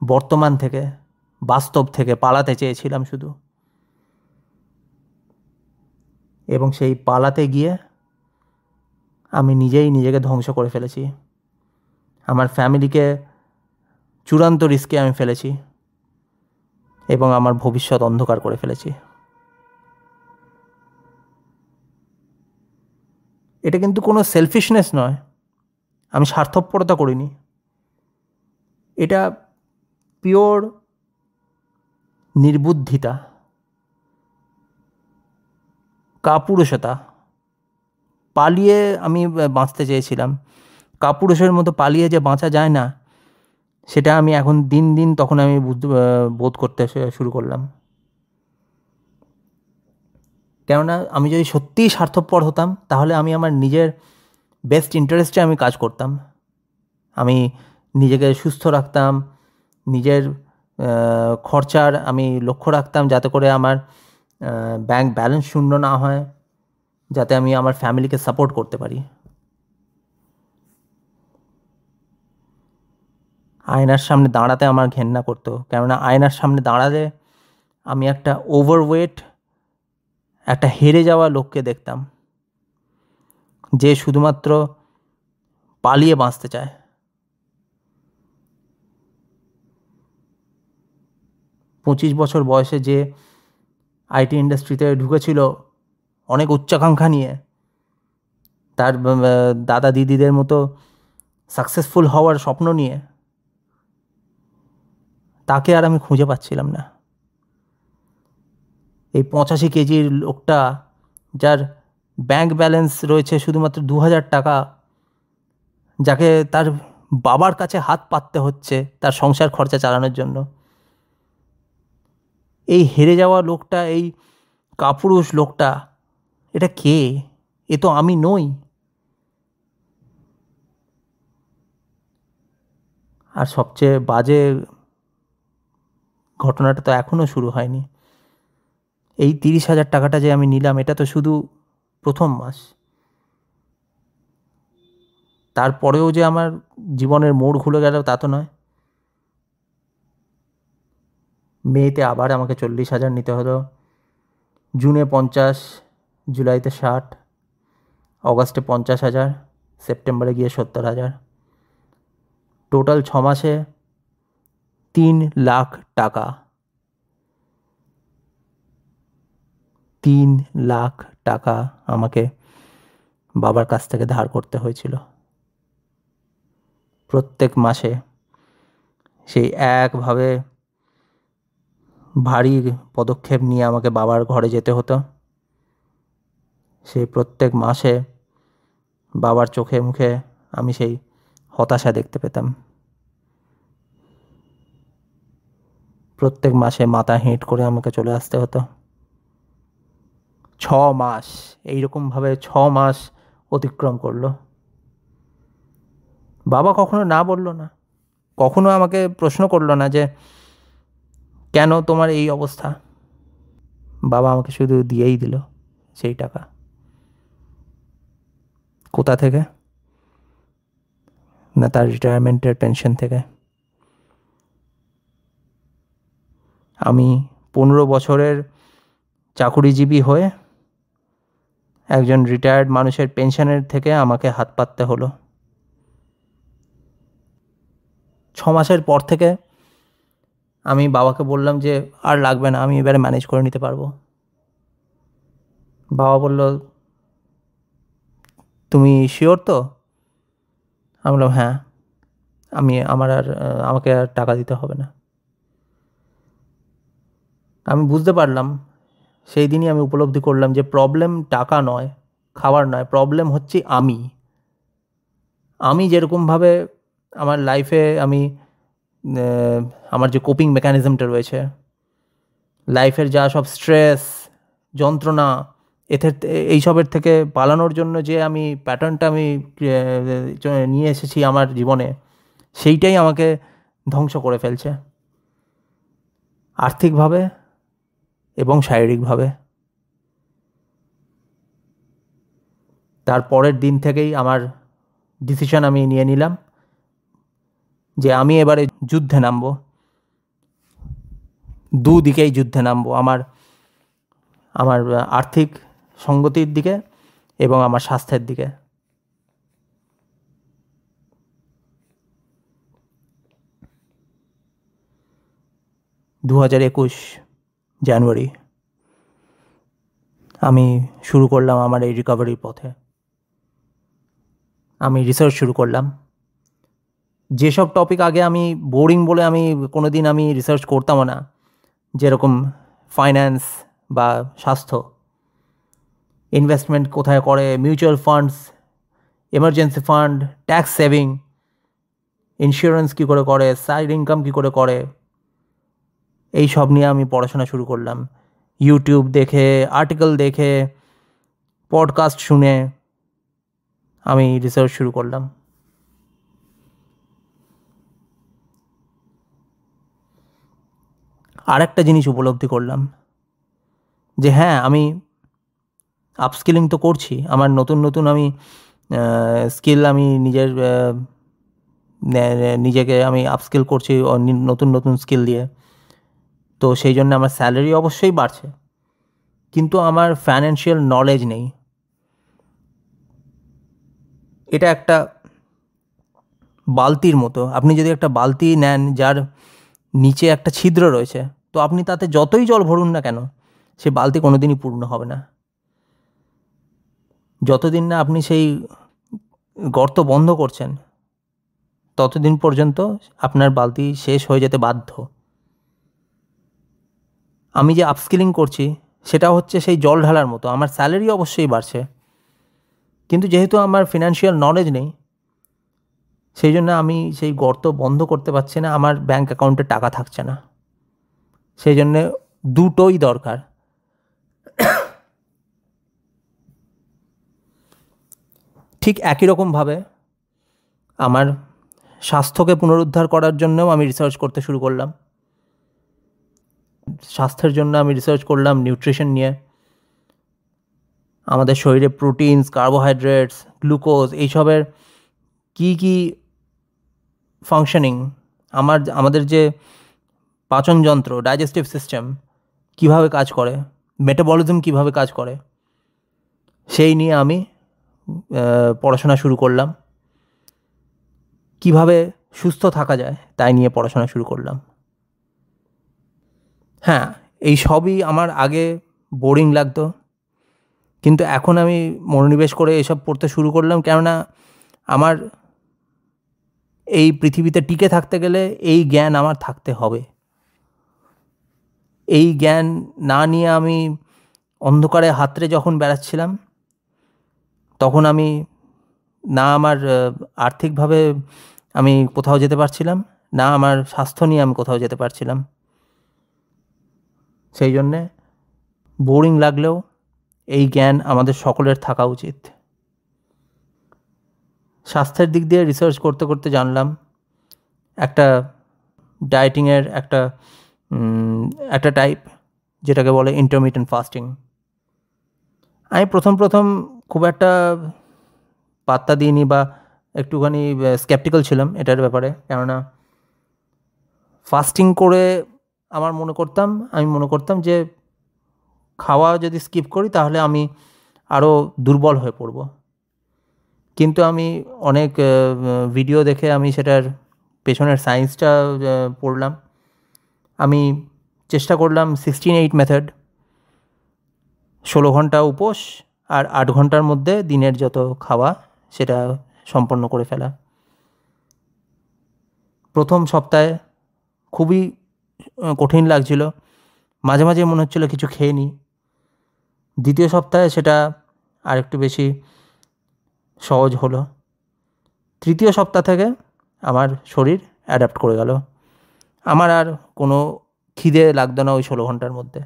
বর্তমান থেকে, বাস্তব থেকে পালাতে চেয়েছিলাম শুধু। এবং সেই পালাতে গিয়ে আমি নিজেই নিজেকে ধ্বংস করে ফেলেছি। আমার ফ্যামিলিকে চূড়ান্ত রিস্কে আমি ফেলেছি এবং আমার ভবিষ্যৎ অন্ধকার করে ফেলেছি। এটা কিন্তু কোনো সেলফিশনেস নয়, আমি স্বার্থপরতা করিনি। এটা পিওর নির্বুদ্ধিতা, কাপুরুষতা। পালিয়ে আমি বাঁচতে চেয়েছিলাম। কাপুরুষের মতো পালিয়ে যে বাঁচা যায় না, সেটা আমি এখন দিন দিন তখন আমি বোধ করতে শুরু করলাম। কেননা আমি যদি সত্যিই স্বার্থপর হতাম তাহলে আমি আমার নিজের বেস্ট ইন্টারেস্টে আমি কাজ করতাম। আমি নিজেকে সুস্থ রাখতাম, নিজের খরচার আমি লক্ষ্য রাখতাম যাতে করে আমার ব্যাংক ব্যালেন্স শূন্য না হয়, যাতে আমি আমার ফ্যামিলিকে সাপোর্ট করতে পারি। আয়নার সামনে দাঁড়াতে আমার ঘেন্না করতো, কেননা আয়নার সামনে দাঁড়ালে আমি একটা ওভারওয়েট, একটা হেরে যাওয়া লোককে দেখতাম যে শুধুমাত্র পালিয়ে বাঁচতে চায়। 25 বছর বয়সে যে আইটি ইন্ডাস্ট্রিতে ঢুকেছিল অনেক উচ্চাকাঙ্ক্ষা নিয়ে, তার দাদা দিদিদের মতো সাকসেসফুল হওয়ার স্বপ্ন নিয়ে, তাকে আর আমি খুঁজে পাচ্ছিলাম না। এই 85 কেজির লোকটা, যার ব্যাংক ব্যালেন্স রয়েছে শুধুমাত্র 2000 টাকা, যাকে তার বাবার কাছে হাত পাততে হচ্ছে তার সংসার খরচা চালানোর জন্য, এই হেরে যাওয়া লোকটা, এই কাপুরুষ লোকটা, এটা কে? এ তো আমি নই। আর সবচেয়ে বাজে ঘটনাটা তো এখনও শুরু হয়নি। এই 30,000 টাকাটা যে আমি নিলাম, এটা তো শুধু প্রথম মাস। তারপরেও যে আমার জীবনের মোড় ঘুরে গেল তা তো নয়। মেতে আবার আমাকে 40,000 নিতে হলো, জুনে 50, জুলাইতে 60, অগাস্টে 50,000, সেপ্টেম্বরে গিয়ে 70,000। টোটাল 6 মাসে 3 লাখ টাকা। 3 লাখ টাকা আমাকে বাবার কাছ থেকে ধার করতে হয়েছিল। প্রত্যেক মাসে সেই একভাবে ভারী পদক্ষেপ নিয়ে আমাকে বাবার ঘরে যেতে হতো। সেই প্রত্যেক মাসে বাবার চোখে মুখে আমি সেই হতাশা দেখতে পেতাম। প্রত্যেক মাসে মাথা হেঁট করে আমাকে চলে আসতে হতো। 6 মাস, এইরকমভাবে 6 মাস অতিক্রম করলো। বাবা কখনো না বলল না, কখনো আমাকে প্রশ্ন করলো না যে কেন তোমার এই অবস্থা। বাবা আমাকে শুধু দিয়েই দিল সেই টাকা। কোথা থেকে? না তার রিটায়ারমেন্টের পেনশন থেকে। আমি 15 বছরের চাকুরিজীবী হয়ে একজন রিটায়ার্ড মানুষের পেনশনের থেকে আমাকে হাত পাততে হলো। 6 মাসের পর থেকে আমি বাবাকে বললাম যে আর লাগবে না, আমি এবারে ম্যানেজ করে নিতে পারবো। বাবা বলল, তুমি শিওর তো? আমি বললাম হ্যাঁ। আমাকে আর টাকা দিতে হবে না। আমি বুঝতে পারলাম, সেই দিনই আমি উপলব্ধি করলাম যে প্রবলেম টাকা নয়, খাবার নয়, প্রবলেম হচ্ছে আমি যেরকমভাবে আমার লাইফে আমার যে কোপিং মেকানিজমটা রয়েছে, লাইফের যা সব স্ট্রেস, যন্ত্রণা, এইসবের থেকে পালানোর জন্য যে আমি প্যাটার্নটা নিয়ে এসেছি আমার জীবনে, সেইটাই আমাকে ধ্বংস করে ফেলছে, আর্থিকভাবে এবং শারীরিকভাবে। তার পরের দিন থেকেই আমার ডিসিশন আমি নিয়ে নিলাম যে আমি এবারে যুদ্ধে নামবো, দুদিকেই যুদ্ধে নামবো, আমার আর্থিক সঙ্গতির দিকে এবং আমার স্বাস্থ্যের দিকে। জানুয়ারি 2021 আমি শুরু করলাম আমার এই রিকভারির পথে। আমি রিসার্চ শুরু করলাম। যেসব টপিক আগে আমি বোরিং বলে আমি কোনোদিন রিসার্চ করতামও না, যেরকম ফাইন্যান্স বা স্বাস্থ্য, ইনভেস্টমেন্ট কোথায় করে, mutual funds, emergency fund, tax saving, insurance কী করে, সাইড ইনকাম কী করে, এই সব নিয়ে আমি পড়াশোনা শুরু করলাম। ইউটিউব দেখে, আর্টিকেল দেখে, পডকাস্ট শুনে আমি রিসার্চ শুরু করলাম। আর একটা জিনিস উপলব্ধি করলাম যে হ্যাঁ, আমি আপস্কিলিং তো করছি, আমার নতুন আমি স্কিল, আমি নিজেকে আমি আপস্কিল করছি নতুন স্কিল দিয়ে, তো সেই জন্য আমার স্যালারি অবশ্যই বাড়ছে, কিন্তু আমার ফাইন্যান্সিয়াল নলেজ নেই। এটা একটা বালতির মতো। আপনি যদি একটা বালতি নেন যার নিচে একটা ছিদ্র রয়েছে, তো আপনি তাতে যতই জল ভরুন না কেন, সে বালতি কোনোদিনই পূর্ণ হবে না। যতদিন না আপনি সেই গর্ত বন্ধ করছেন, ততদিন পর্যন্ত আপনার বালতি শেষ হয়ে যেতে বাধ্য। আমি যে আপস্কিলিং করছি সেটা হচ্ছে সেই জল ঢালার মতো। আমার স্যালারি অবশ্যই বাড়ছে, কিন্তু যেহেতু আমার ফিনান্সিয়াল নলেজ নেই, সেই জন্য আমি সেই গর্ত বন্ধ করতে পারছি না, আমার ব্যাঙ্ক অ্যাকাউন্টে টাকা থাকছে না। সেই জন্যে দুটোই দরকার। ঠিক একই রকমভাবে আমার স্বাস্থ্যকে পুনরুদ্ধার করার জন্যও আমি রিসার্চ করতে শুরু করলাম। স্বাস্থ্যের জন্য আমি রিসার্চ করলাম নিউট্রিশন নিয়ে। আমাদের শরীরে প্রোটিনস, কার্বোহাইড্রেটস, গ্লুকোজ, এইসবের কী ফাংশনিং, আমাদের যে পাচনযন্ত্র, ডাইজেস্টিভ সিস্টেম কীভাবে কাজ করে, মেটাবলিজম কীভাবে কাজ করে, সেই নিয়ে আমি পড়াশোনা শুরু করলাম। কিভাবে সুস্থ থাকা যায় তাই নিয়ে পড়াশোনা শুরু করলাম। হ্যাঁ, এই সবই আমার আগে বোরিং লাগতো, কিন্তু এখন আমি মনোনিবেশ করে এসব পড়তে শুরু করলাম, কেননা আমার এই পৃথিবীতে টিকে থাকতে গেলে এই জ্ঞান আমার থাকতে হবে। এই জ্ঞান না নিয়ে আমি অন্ধকারে হাতড়ে যখন বেড়াচ্ছিলাম, তখন আমি না আমার আর্থিকভাবে আমি কোথাও যেতে পারছিলাম, না আমার স্বাস্থ্য নিয়ে আমি কোথাও যেতে পারছিলাম। সেই জন্যে বোরিং লাগলেও এই জ্ঞান আমাদের সকলের থাকা উচিত। স্বাস্থ্যের দিক দিয়ে রিসার্চ করতে করতে জানলাম একটা ডায়েটিংয়ের একটা টাইপ, যেটাকে বলে ইন্টারমিটেন্ট ফাস্টিং। আমি প্রথম খুব একটা পাত্তা দিইনি বা একটুখানি স্কেপটিক্যাল ছিলাম এটার ব্যাপারে, কেননা ফাস্টিং করে আমি মনে করতাম যে খাওয়া যদি স্কিপ করি তাহলে আমি আরও দুর্বল হয়ে পড়ব। কিন্তু আমি অনেক ভিডিও দেখে আমি সেটার পেছনের সায়েন্সটা পড়লাম। আমি চেষ্টা করলাম 16-8 মেথড, 16 ঘন্টা উপোস আর 8 ঘন্টার মধ্যে দিনের যত খাওয়া সেটা সম্পন্ন করে ফেলা। প্রথম সপ্তাহে খুবই কঠিন লাগছিল, মাঝে মাঝে মনে হচ্ছিল কিছু খেয়ে নিই। দ্বিতীয় সপ্তাহে সেটা আরেকটু বেশি সহজ হলো। তৃতীয় সপ্তাহ থেকে আমার শরীর অ্যাডাপ্ট করে গেল, আমার আর কোনো খিদে লাগতো না ওই 16 ঘন্টার মধ্যে।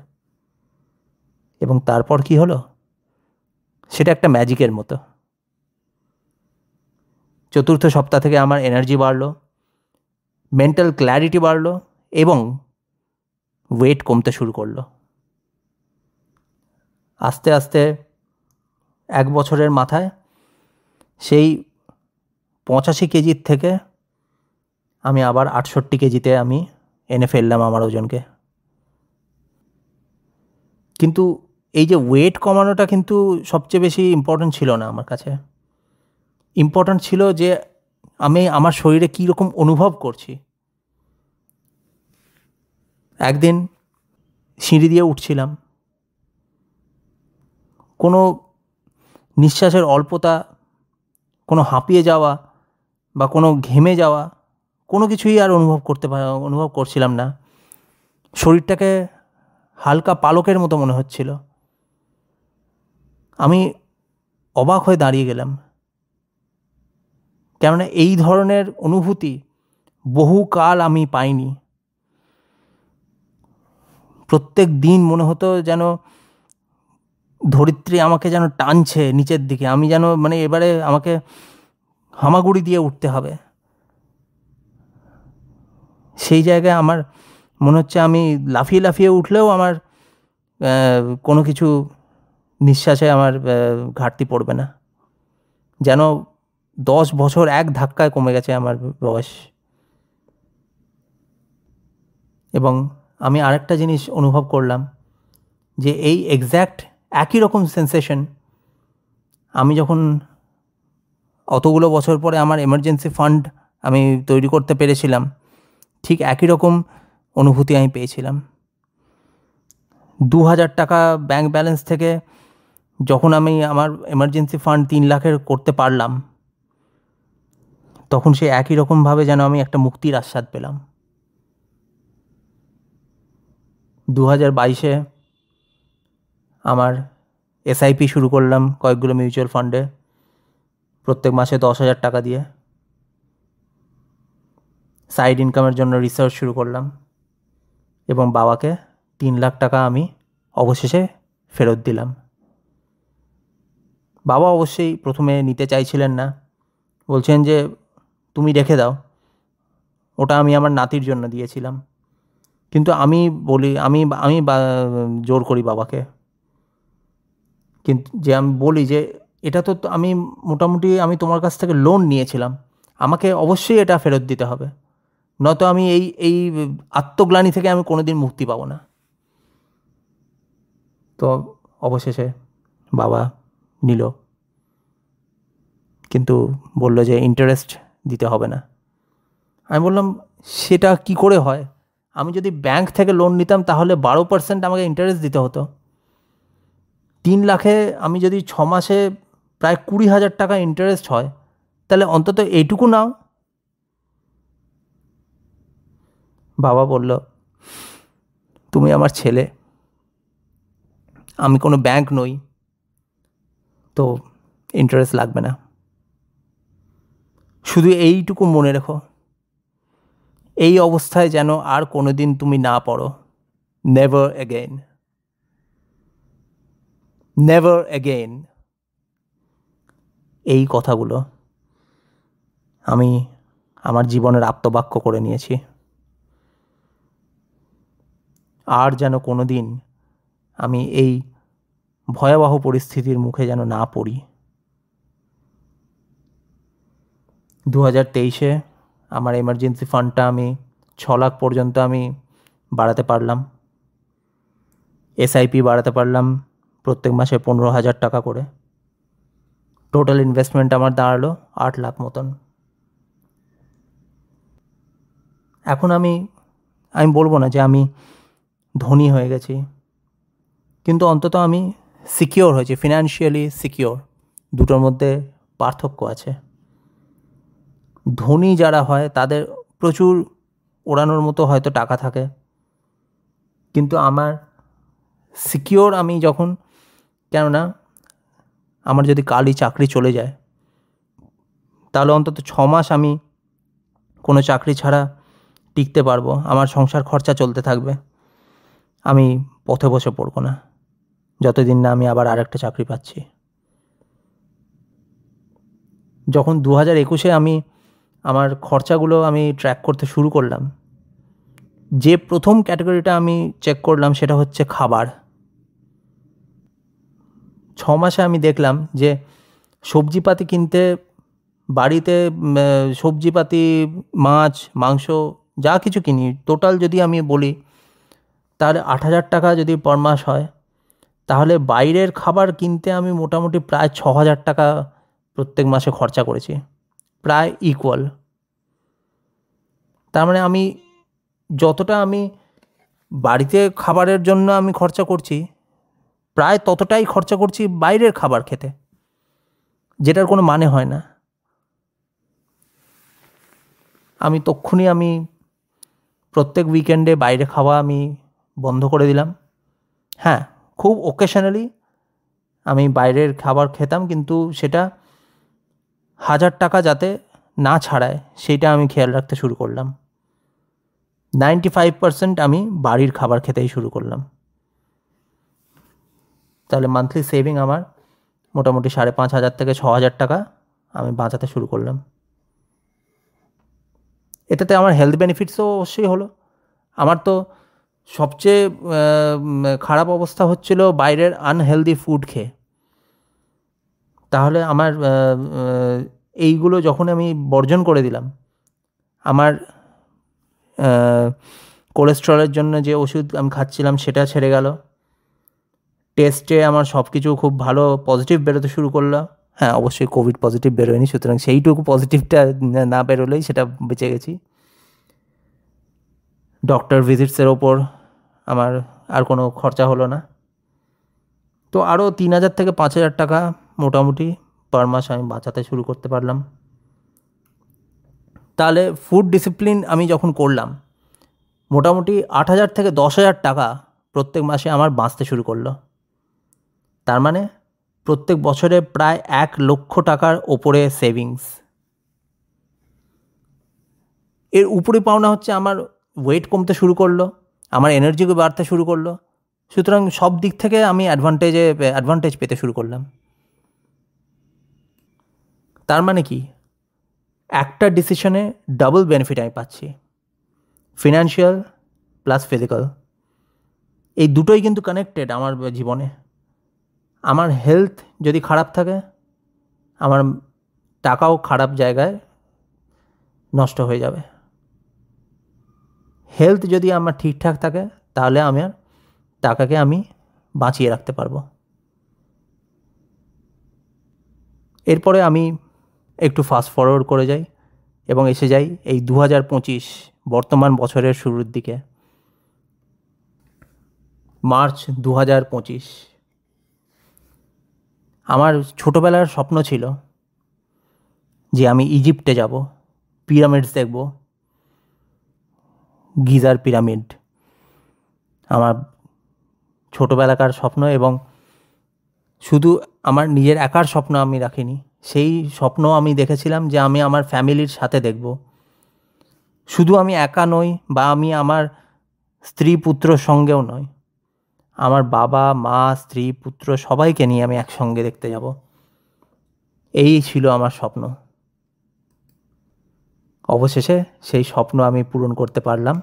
এবং তারপর কি হলো, সেটা একটা ম্যাজিকের মতো। চতুর্থ সপ্তাহ থেকে আমার এনার্জি বাড়লো, মেন্টাল ক্ল্যারিটি বাড়লো এবং ওয়েট কমতে শুরু করলো। আস্তে আস্তে 1 বছরের মাথায় সেই 85 কেজির থেকে আমি আবার 68 কেজিতে আমি এনে ফেললাম আমার ওজনকে। কিন্তু এই যে ওয়েট কমানোটা কিন্তু সবচেয়ে বেশি ইম্পর্ট্যান্ট ছিল না আমার কাছে। ইম্পর্ট্যান্ট ছিল যে আমি আমার শরীরে কী রকম অনুভব করছি। একদিন সিঁড়ি দিয়ে উঠছিলাম, কোনো নিঃশ্বাসের অল্পতা, কোনো হাঁপিয়ে যাওয়া বা কোনো ঘেমে যাওয়া, কোনো কিছুই আর অনুভব করছিলাম না। শরীরটাকে হালকা পালকের মতো মনে হচ্ছিল। আমি অবাক হয়ে দাঁড়িয়ে গেলাম, কেননা এই ধরনের অনুভূতি বহুকাল আমি পাইনি। প্রত্যেক দিন মনে হতো যেন ধরিত্রী আমাকে যেন টানছে নিচের দিকে, আমি যেন এবারে আমাকে হামাগুড়ি দিয়ে উঠতে হবে। সেই জায়গায় আমার মনে হচ্ছে আমি লাফিয়ে লাফিয়ে উঠলেও আমার কোনো কিছু নিঃশ্বাসে আমার ঘাটতি পড়বে না, যেন 10 বছর এক ধাক্কায় কমে গেছে আমার বয়স। এবং আমি আরেকটা জিনিস অনুভব করলাম যে এই এক্স্যাক্ট একই রকম সেন্সেশন আমি যখন অতগুলো বছর পরে আমার এমার্জেন্সি ফান্ড আমি তৈরি করতে পেরেছিলাম, ঠিক একই রকম অনুভূতি আমি পেয়েছিলাম। 2000 টাকা ব্যাংক ব্যালেন্স থেকে যখন আমি আমার এমার্জেন্সি ফান্ড 3 লাখের করতে পারলাম, তখন সে একই রকমভাবে যেন আমি একটা মুক্তির আস্বাদ পেলাম। 2022-এ আমার এসআইপি শুরু করলাম কয়েকগুলো মিউচুয়াল ফান্ডে, প্রত্যেক মাসে 10,000 টাকা দিয়ে। সাইড ইনকামের জন্য রিসার্চ শুরু করলাম এবং বাবাকে 3 লাখ টাকা আমি অবশেষে ফেরত দিলাম। বাবা অবশ্যই প্রথমে নিতে চাইছিলেন না, বলছেন যে তুমি রেখে দাও, ওটা আমি আমার নাতির জন্য দিয়েছিলাম। কিন্তু আমি বলি, আমি জোর করি বাবাকে, কিন্তু যে আমি বলি যে এটা তো আমি মোটামুটি আমি তোমার কাছ থেকে লোন নিয়েছিলাম, আমাকে অবশ্যই এটা ফেরত দিতে হবে, নয়তো আমি এই আত্মগ্লানি থেকে আমি কোনোদিন মুক্তি পাবো না। তো অবশেষে বাবা নিল, কিন্তু বলল যে ইন্টারেস্ট দিতে হবে না। আমি বললাম সেটা কি করে হয়? আমি যদি ব্যাংক থেকে লোন নিতাম তাহলে 12% আমাকে ইন্টারেস্ট দিতে হতো। 3 লাখে আমি যদি 6 মাসে প্রায় 20,000 টাকা ইন্টারেস্ট হয়, তাহলে অন্তত এইটুকু নাও। বাবা বলল, তুমি আমার ছেলে, আমি কোনো ব্যাংক নই, তো ইন্টারেস্ট লাগবে না। শুধু এইটুকু মনে রেখো, এই অবস্থায় যেন আর কোনো দিন তুমি না পড়ো। Never again, never again. এই কথাগুলো আমি আমার জীবনের আপ্তবাক্য করে নিয়েছি। আর যেন কোনো দিন আমি এই ভয়াবহ পরিস্থিতির মুখে যেন না পড়ি। 2023-এ আমার এমার্জেন্সি ফান্ডটা আমি 6 লাখ পর্যন্ত আমি বাড়াতে পারলাম। এসআইপি বাড়াতে পারলাম প্রত্যেক মাসে 15,000 টাকা করে। টোটাল ইনভেস্টমেন্ট আমার দাঁড়ালো 8 লাখ মতন। এখন আমি বলবো না যে আমি ধনী হয়ে গেছি, কিন্তু অন্তত আমি সিকিওর হয়েছি, ফিনান্সিয়ালি সিকিওর। দুটোর মধ্যে পার্থক্য আছে। ধনী যারা হয় তাদের প্রচুর ওড়ানোর মতো হয়তো টাকা থাকে, কিন্তু আমার সিকিওর আমি যখন, কেননা আমার যদি কালই চাকরি চলে যায় তাহলে অন্তত 6 মাস আমি কোনো চাকরি ছাড়া টিকতে পারবো, আমার সংসার খরচা চলতে থাকবে, আমি পথে বসে পড়বো না যতদিন না আমি আবার আরেকটা চাকরি পাচ্ছি। যখন 2021-এ আমি আমার খরচাগুলো আমি ট্র্যাক করতে শুরু করলাম, যে প্রথম ক্যাটাগরিটা আমি চেক করলাম সেটা হচ্ছে খাবার। 6 মাসে আমি দেখলাম যে সবজিপাতি কিনতে, বাড়িতে সবজিপাতি, মাছ, মাংস যা কিছু কিনি, টোটাল যদি আমি বলি তাহলে 8,000 টাকা যদি পার মাস হয়, তাহলে বাইরের খাবার কিনতে আমি মোটামুটি প্রায় 6,000 টাকা প্রত্যেক মাসে খরচা করেছি, প্রায় ইকুয়াল। তার মানে আমি যতটা আমি বাড়িতে খাবারের জন্য আমি খরচা করছি, প্রায় ততটাই খরচা করছি বাইরের খাবার খেতে, যেটার কোনো মানে হয় না। আমি তক্ষুনি আমি প্রত্যেক উইকেন্ডে বাইরে খাওয়া আমি বন্ধ করে দিলাম। হ্যাঁ, খুব ওকেশনালি আমি বাইরের খাবার খেতাম, কিন্তু সেটা 1,000 টাকা যাতে না ছাড়ায় সেইটা আমি খেয়াল রাখতে শুরু করলাম। 95% আমি বাড়ির খাবার খেতেই শুরু করলাম। তাহলে মান্থলি সেভিং আমার মোটামুটি 5,500 থেকে 6,000 টাকা আমি বাঁচাতে শুরু করলাম। এটাতে আমার হেলথ বেনিফিটসও অবশ্যই হলো। আমার তো সবচেয়ে খারাপ অবস্থা হচ্ছিল বাইরের আনহেলদি ফুড খেয়ে। তাহলে আমার এইগুলো যখন আমি বর্জন করে দিলাম, আমার কোলেস্ট্রলের জন্য যে ওষুধ আমি খাচ্ছিলাম সেটা ছেড়ে গেল, টেস্টে আমার সব কিছু খুব ভালো পজিটিভ বেরোতে শুরু করলো। হ্যাঁ, অবশ্যই কোভিড পজিটিভ বেরোয়নি, সুতরাং সেইটুকু পজিটিভটা না বেরোলেই সেটা বেঁচে গেছি। ডক্টর ভিজিটসের ওপর আমার আর কোনো খরচা হলো না। তো আরও 3,000 থেকে 5,000 টাকা মোটামুটি পার মাস আমি বাঁচাতে শুরু করতে পারলাম। তাহলে ফুড ডিসিপ্লিন আমি যখন করলাম, মোটামুটি 8,000 থেকে 10,000 টাকা প্রত্যেক মাসে আমার বাঁচতে শুরু করলো। তার মানে প্রত্যেক বছরে প্রায় 1 লক্ষ টাকার ওপরে সেভিংস। এর উপরে পাওনা হচ্ছে আমার ওয়েট কমতে শুরু করলো, আমার এনার্জিকে বাড়তে শুরু করলো, সুতরাং সব দিক থেকে আমি অ্যাডভান্টেজ পেতে শুরু করলাম। তার মানে কি, একটা ডিসিশনে ডাবল বেনিফিট আমি পাচ্ছি, ফিনান্সিয়াল প্লাস ফিজিক্যাল। এই দুটোই কিন্তু কানেক্টেড আমার জীবনে। আমার হেলথ যদি খারাপ থাকে, আমার টাকাও খারাপ জায়গায় নষ্ট হয়ে যাবে। হেলথ যদি আমার ঠিকঠাক থাকে, তাহলে আমার টাকাকে আমি বাঁচিয়ে রাখতে পারবো। এরপরে আমি একটু ফাস্ট ফরওয়ার্ড করে যাই এবং এসে যাই এই 2025 বর্তমান বছরের শুরুর দিকে, মার্চ 2025। আমার ছোটোবেলার স্বপ্ন ছিল যে আমি ইজিপ্টে যাব, পিরামিডস দেখব, গিজার পিরামিড। আমার ছোটোবেলাকার স্বপ্ন, এবং শুধু আমার নিজের একার স্বপ্ন আমি রাখিনি, সেই স্বপ্ন আমি দেখেছিলাম যে আমি আমার ফ্যামিলির সাথে দেখব। শুধু আমি একা নই, বা আমি আমার স্ত্রী পুত্রর সঙ্গেও নয়, আমার বাবা মা স্ত্রী পুত্র সবাইকে নিয়ে আমি একসঙ্গে দেখতে যাব। এই ছিল আমার স্বপ্ন। অবশেষে সেই স্বপ্ন আমি পূরণ করতে পারলাম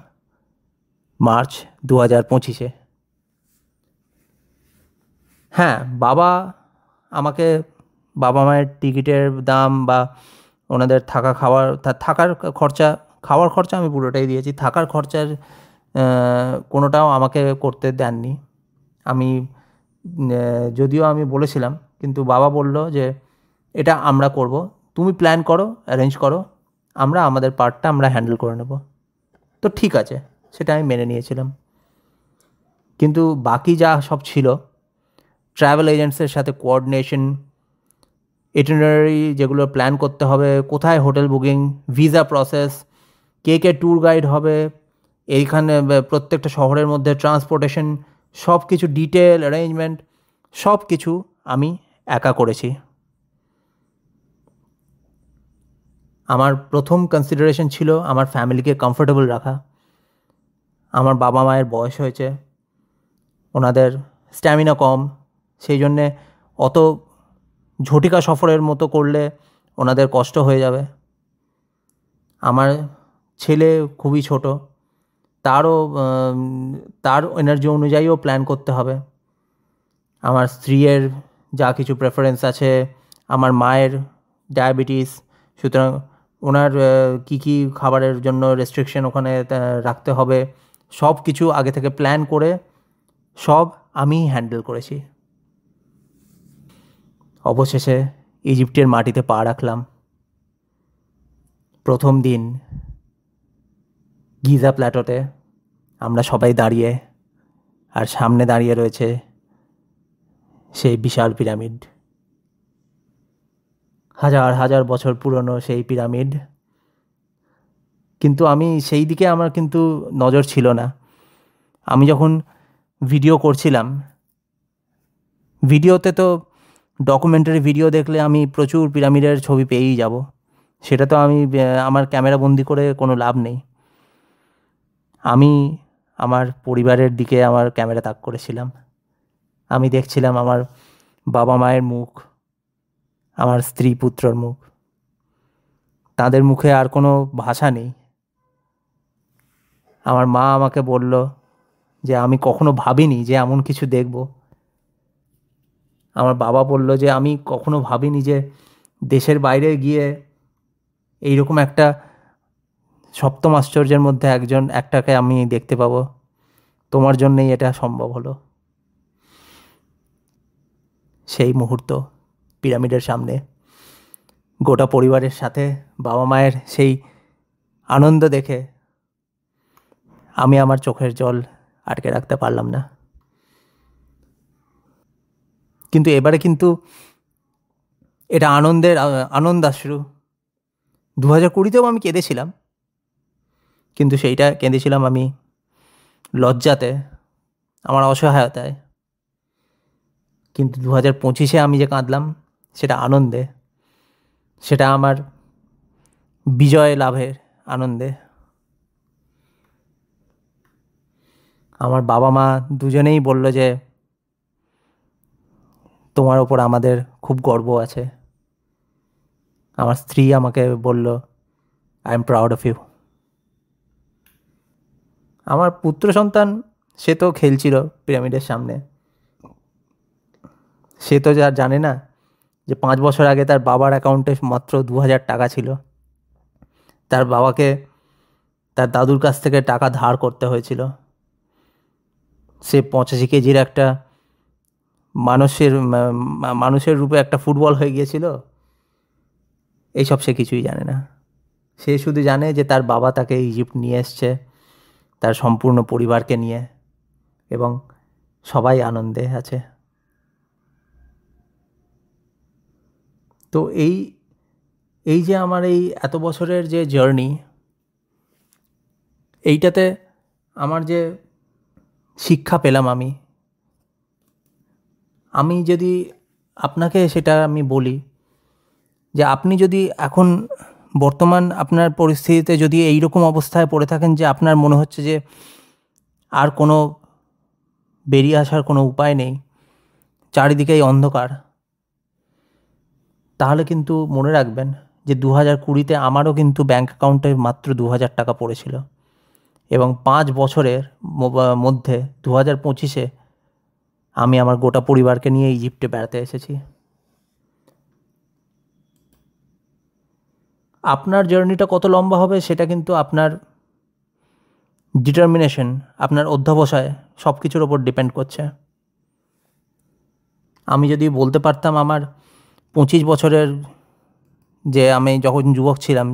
মার্চ 2025-এ। হ্যাঁ, বাবা মায়ের টিকিটের দাম বা ওনাদের থাকার খাওয়ার খরচা আমি পুরোটাই দিয়েছি। থাকার খরচার কোনোটাও আমাকে করতে দেননি। আমি যদিও আমি বলেছিলাম, কিন্তু বাবা বলল যে এটা আমরা করব, তুমি প্ল্যান করো, অ্যারেঞ্জ করো, আমরা আমাদের পার্টটা আমরা হ্যান্ডেল করে নেব। তো ঠিক আছে, সেটা আমি মেনে নিয়েছিলাম। কিন্তু বাকি যা সব ছিল, ট্রাভেল এজেন্টসের সাথে কোঅর্ডিনেশন, ইটিনারি যেগুলো প্ল্যান করতে হবে, কোথায় হোটেল বুকিং, ভিসা প্রসেস, কে কে ট্যুর গাইড হবে, এইখানে প্রত্যেকটা শহরের মধ্যে ট্রান্সপোর্টেশন, সব কিছু ডিটেল অ্যারেঞ্জমেন্ট সব কিছু আমি একা করেছি। আমার প্রথম কনসিডারেশন ছিল আমার ফ্যামিলিকে কমফোর্টেবল রাখা। আমার বাবা মায়ের বয়স হয়েছে, ওনাদের স্ট্যামিনা কম, সেই জন্যে অত ঝটিকা সফরের মতো করলে ওনাদের কষ্ট হয়ে যাবে। আমার ছেলে খুবই ছোট, তারও তার এনার্জি অনুযায়ীও প্ল্যান করতে হবে। আমার স্ত্রীর যা কিছু প্রেফারেন্স আছে, আমার মায়ের ডায়াবেটিস, সুতরাং ওনার কী কী খাবারের জন্য রেস্ট্রিকশন ওখানে রাখতে হবে, সব কিছু আগে থেকে প্ল্যান করে সব আমি হ্যান্ডেল করেছি। অবশেষে ইজিপ্টের মাটিতে পা রাখলাম। প্রথম দিন গিজা প্ল্যাটোতে আমরা সবাই দাঁড়িয়ে, আর সামনে দাঁড়িয়ে রয়েছে সেই বিশাল পিরামিড, হাজার হাজার বছর পুরনো সেই পিরামিড। কিন্তু আমি সেই দিকে আমার কিন্তু নজর ছিল না। আমি যখন ভিডিও করছিলাম, ভিডিওতে তো ডকুমেন্টারি ভিডিও দেখলে আমি প্রচুর পিরামিডের ছবি পেয়েই যাব, সেটা তো আমি আমার ক্যামেরা বন্দি করে কোনো লাভ নেই। আমি আমার পরিবারের দিকে আমার ক্যামেরা তাক করেছিলাম। আমি দেখছিলাম আমার বাবা মায়ের মুখ, আমার স্ত্রী পুত্রর মুখ, তাদের মুখে আর কোনো ভাষা নেই। আমার মা আমাকে বলল যে আমি কখনো ভাবিনি যে এমন কিছু দেখব। আমার বাবা বলল যে আমি কখনো ভাবিনি যে দেশের বাইরে গিয়ে এইরকম একটা সপ্তম আশ্চর্যের মধ্যে একটাকে আমি দেখতে পাবো, তোমার জন্যই এটা সম্ভব হলো। সেই মুহূর্ত পিরামিডের সামনে গোটা পরিবারের সাথে বাবা মায়ের সেই আনন্দ দেখে আমি আমার চোখের জল আটকে রাখতে পারলাম না। কিন্তু এবারে কিন্তু এটা আনন্দাশ্রু। 2020-তেও আমি কেঁদেছিলাম, কিন্তু সেইটা কেঁদেছিলাম আমি লজ্জাতে, আমার অসহায়তায়। কিন্তু 2025-এ আমি যে কাঁদলাম সেটা আনন্দে, সেটা আমার বিজয় লাভের আনন্দে। আমার বাবা মা দুজনেই বলল যে তোমার ওপর আমাদের খুব গর্ব আছে। আমার স্ত্রী আমাকে বলল, I am proud of you. আমার পুত্র সন্তান, সে তো খেলছিল পিরামিডের সামনে, সে তো যা জানে না যে 5 বছর আগে তার বাবার অ্যাকাউন্টে মাত্র 2000 টাকা ছিল। তার বাবাকে তার দাদুর কাছ থেকে টাকা ধার করতে হয়েছিল। সে 85 কেজির একটা মানুষের রূপে একটা ফুটবল হয়ে গিয়েছিল। এইসব সে কিছুই জানে না। সে শুধু জানে যে তার বাবা তাকে ইজিপ্ট নিয়ে এসছে তার সম্পূর্ণ পরিবারকে নিয়ে, এবং সবাই আনন্দে আছে। তো এই যে আমার এই এত বছরের যে জার্নি, এইটাতে আমার যে শিক্ষা পেলাম, আমি যদি আপনাকে সেটা আমি বলি যে আপনি যদি এখন বর্তমান আপনার পরিস্থিতিতে যদি এইরকম অবস্থায় পড়ে থাকেন যে আপনার মনে হচ্ছে যে আর কোনো বেরিয়ে আসার কোনো উপায় নেই, চারিদিকেই অন্ধকার, তাহলে কিন্তু মনে রাখবেন যে 2020-তে আমারও কিন্তু ব্যাঙ্ক অ্যাকাউন্টে মাত্র 2000 টাকা পড়েছিল, এবং 5 বছরের মধ্যে 2025-এ আমি আমার গোটা পরিবারকে নিয়ে ইজিপ্টে বেড়াতে এসেছি। আপনার জার্নিটা কত লম্বা হবে সেটা কিন্তু আপনার ডিটারমিনেশন, আপনার অধ্যবসায় সব কিছুর ওপর ডিপেন্ড করছে। আমি যদি বলতে পারতাম আমার 25 বছরের, যে আমি যখন যুবক ছিলাম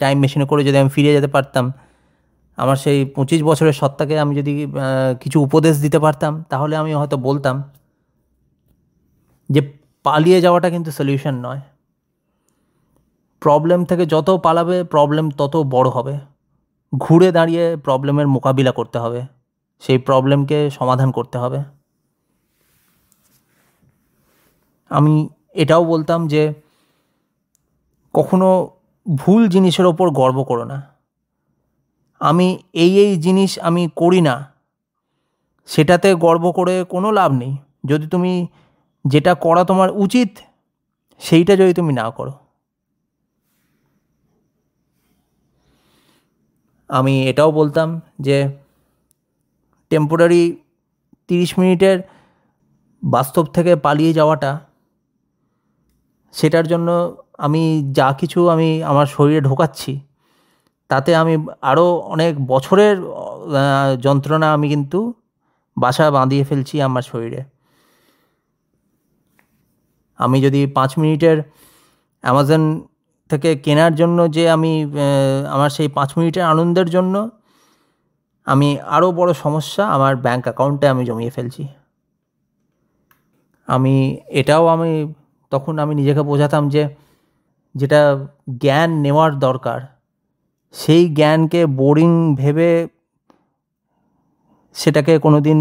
টাইম মেশিনে করে যদি আমি ফিরে যেতে পারতাম, আমার সেই 25 বছরের সত্তাকে আমি যদি কিছু উপদেশ দিতে পারতাম, তাহলে আমি হয়তো বলতাম যে পালিয়ে যাওয়াটা কিন্তু সলিউশন নয়। প্রবলেম থেকে যত পালাবে প্রবলেম তত বড় হবে। ঘুরে দাঁড়িয়ে প্রবলেমের মোকাবিলা করতে হবে, সেই প্রবলেমকে সমাধান করতে হবে। আমি এটাও বলতাম যে কখনো ভুল জিনিসের ওপর গর্ব করো না। আমি এই জিনিস আমি করি না, সেটাতে গর্ব করে কোনো লাভ নেই। যদি তুমি যেটা করা তোমার উচিত সেইটা যদি তুমি না করো। আমি এটাও বলতাম যে টেম্পোরারি 30 মিনিটের বাস্তব থেকে পালিয়ে যাওয়াটা, সেটার জন্য আমি যা কিছু আমি আমার শরীরে ঢোকাচ্ছি, তাতে আমি আরও অনেক বছরের যন্ত্রণা আমি কিন্তু বাসা বাঁধিয়ে ফেলছি আমার শরীরে। আমি যদি 5 মিনিটের অ্যামাজন থেকে কেনার জন্য যে আমি আমার সেই 5 মিনিটের আনন্দের জন্য আমি আরও বড় সমস্যা আমার ব্যাঙ্ক অ্যাকাউন্টে আমি জমিয়ে ফেলছি। এটাও তখন আমি নিজেকে বোঝাতাম যে যেটা জ্ঞান নেওয়ার দরকার, সেই জ্ঞানকে বোরিং ভেবে সেটাকে কোনো দিন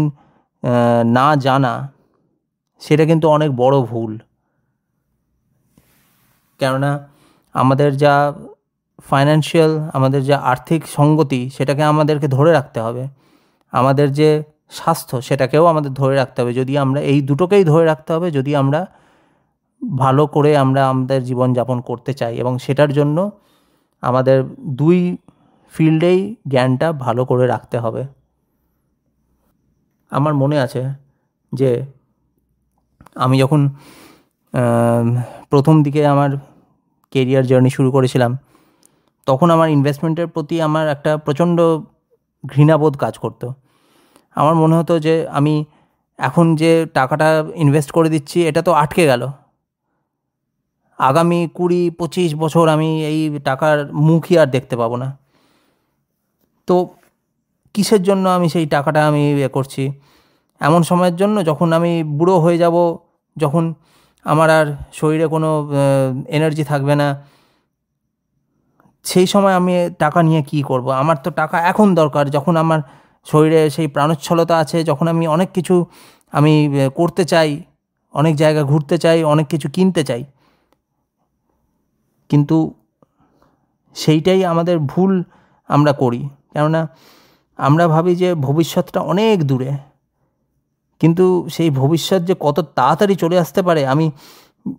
না জানা, সেটা কিন্তু অনেক বড় ভুল। কেননা আমাদের যা ফাইন্যান্সিয়াল, আমাদের যা আর্থিক সঙ্গতি, সেটাকে আমাদেরকে ধরে রাখতে হবে। আমাদের যে স্বাস্থ্য, সেটাকেও আমাদের ধরে রাখতে হবে। যদি আমরা এই দুটোকেই ধরে রাখতে হবে, যদি আমরা ভালো করে আমাদের জীবনযাপন করতে চাই, এবং সেটার জন্য আমাদের 2 ফিল্ডেই জ্ঞানটা ভালো করে রাখতে হবে। আমার মনে আছে যে আমি যখন প্রথম দিকে আমার কেরিয়ার জার্নি শুরু করেছিলাম, তখন আমার ইনভেস্টমেন্টের প্রতি আমার একটা প্রচণ্ড ঘৃণাবোধ কাজ করতো। আমার মনে হতো যে আমি এখন যে টাকাটা ইনভেস্ট করে দিচ্ছি, এটা তো আটকে গেল, আগামী 20-25 বছর আমি এই টাকার মুখই আর দেখতে পাবো না। তো কিসের জন্য আমি সেই টাকাটা আমি করছি? এমন সময়ের জন্য যখন আমি বুড়ো হয়ে যাব, যখন আমার আর শরীরে কোনো এনার্জি থাকবে না, সেই সময় আমি টাকা নিয়ে কী করব? আমার তো টাকা এখন দরকার, যখন আমার শরীরে সেই প্রাণোচ্ছলতা আছে, যখন আমি অনেক কিছু আমি করতে চাই, অনেক জায়গা ঘুরতে চাই, অনেক কিছু কিনতে চাই। কিন্তু সেইটাই আমাদের ভুল আমরা করি। কেননা আমরা ভাবি যে ভবিষ্যৎটা অনেক দূরে, কিন্তু সেই ভবিষ্যৎ যে কত তাড়াতাড়ি চলে আসতে পারে। আমি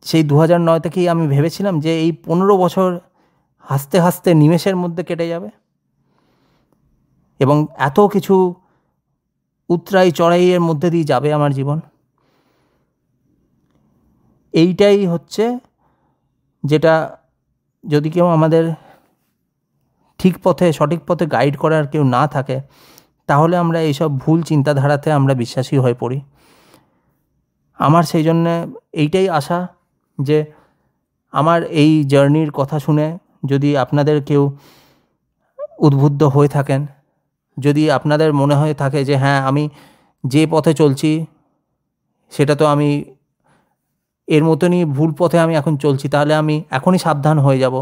সেই 2009 থেকেই আমি ভেবেছিলাম যে এই 15 বছর হাসতে হাসতে নিমেষের মধ্যে কেটে যাবে, এবং এত কিছু উতরাই চড়াইয়ের মধ্যে দিয়ে যাবে আমার জীবন। এইটাই হচ্ছে যেটা, যদি কেউ আমাদের ঠিক পথে, সঠিক পথে গাইড করার কেউ না থাকে, তাহলে আমরা এইসব ভুল চিন্তাধারাতে আমরা বিশ্বাসী হয়ে পড়ি। আমার সেই জন্যে এইটাই আশা যে আমার এই জার্নির কথা শুনে যদি আপনাদের কেউ উদ্বুদ্ধ হয়ে থাকেন, যদি আপনাদের মনে হয়ে থাকে যে হ্যাঁ, আমি যে পথে চলছি সেটা তো আমি এর মতনই ভুল পথে আমি এখন চলছি, তাহলে আমি এখনই সাবধান হয়ে যাব।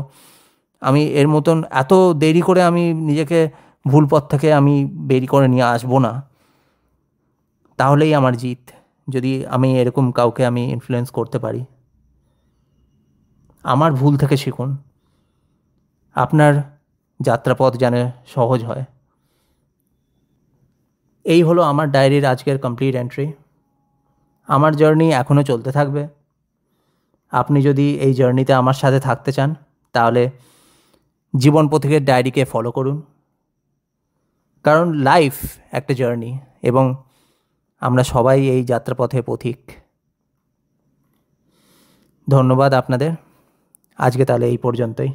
আমি এর মতন এত দেরি করে আমি নিজেকে ভুল পথ থেকে আমি বেরি করে নিয়ে আসবো না, তাহলেই আমার জিত, যদি আমি এরকম কাউকে আমি ইনফ্লুয়েন্স করতে পারি। আমার ভুল থেকে শিখুন, আপনার যাত্রাপথ যেন সহজ হয়। এই হলো আমার ডায়েরির আজকের কমপ্লিট এন্ট্রি। আমার জার্নি এখনও চলতে থাকবে। আপনি যদি এই জার্নিতে আমার সাথে থাকতে চান, তাহলে জীবন পথিকের ডায়েরিকে ফলো করুন। কারণ লাইফ একটা জার্নি, এবং আমরা সবাই এই যাত্রাপথে পথিক। ধন্যবাদ আপনাদের। আজকে তাহলে এই পর্যন্তই।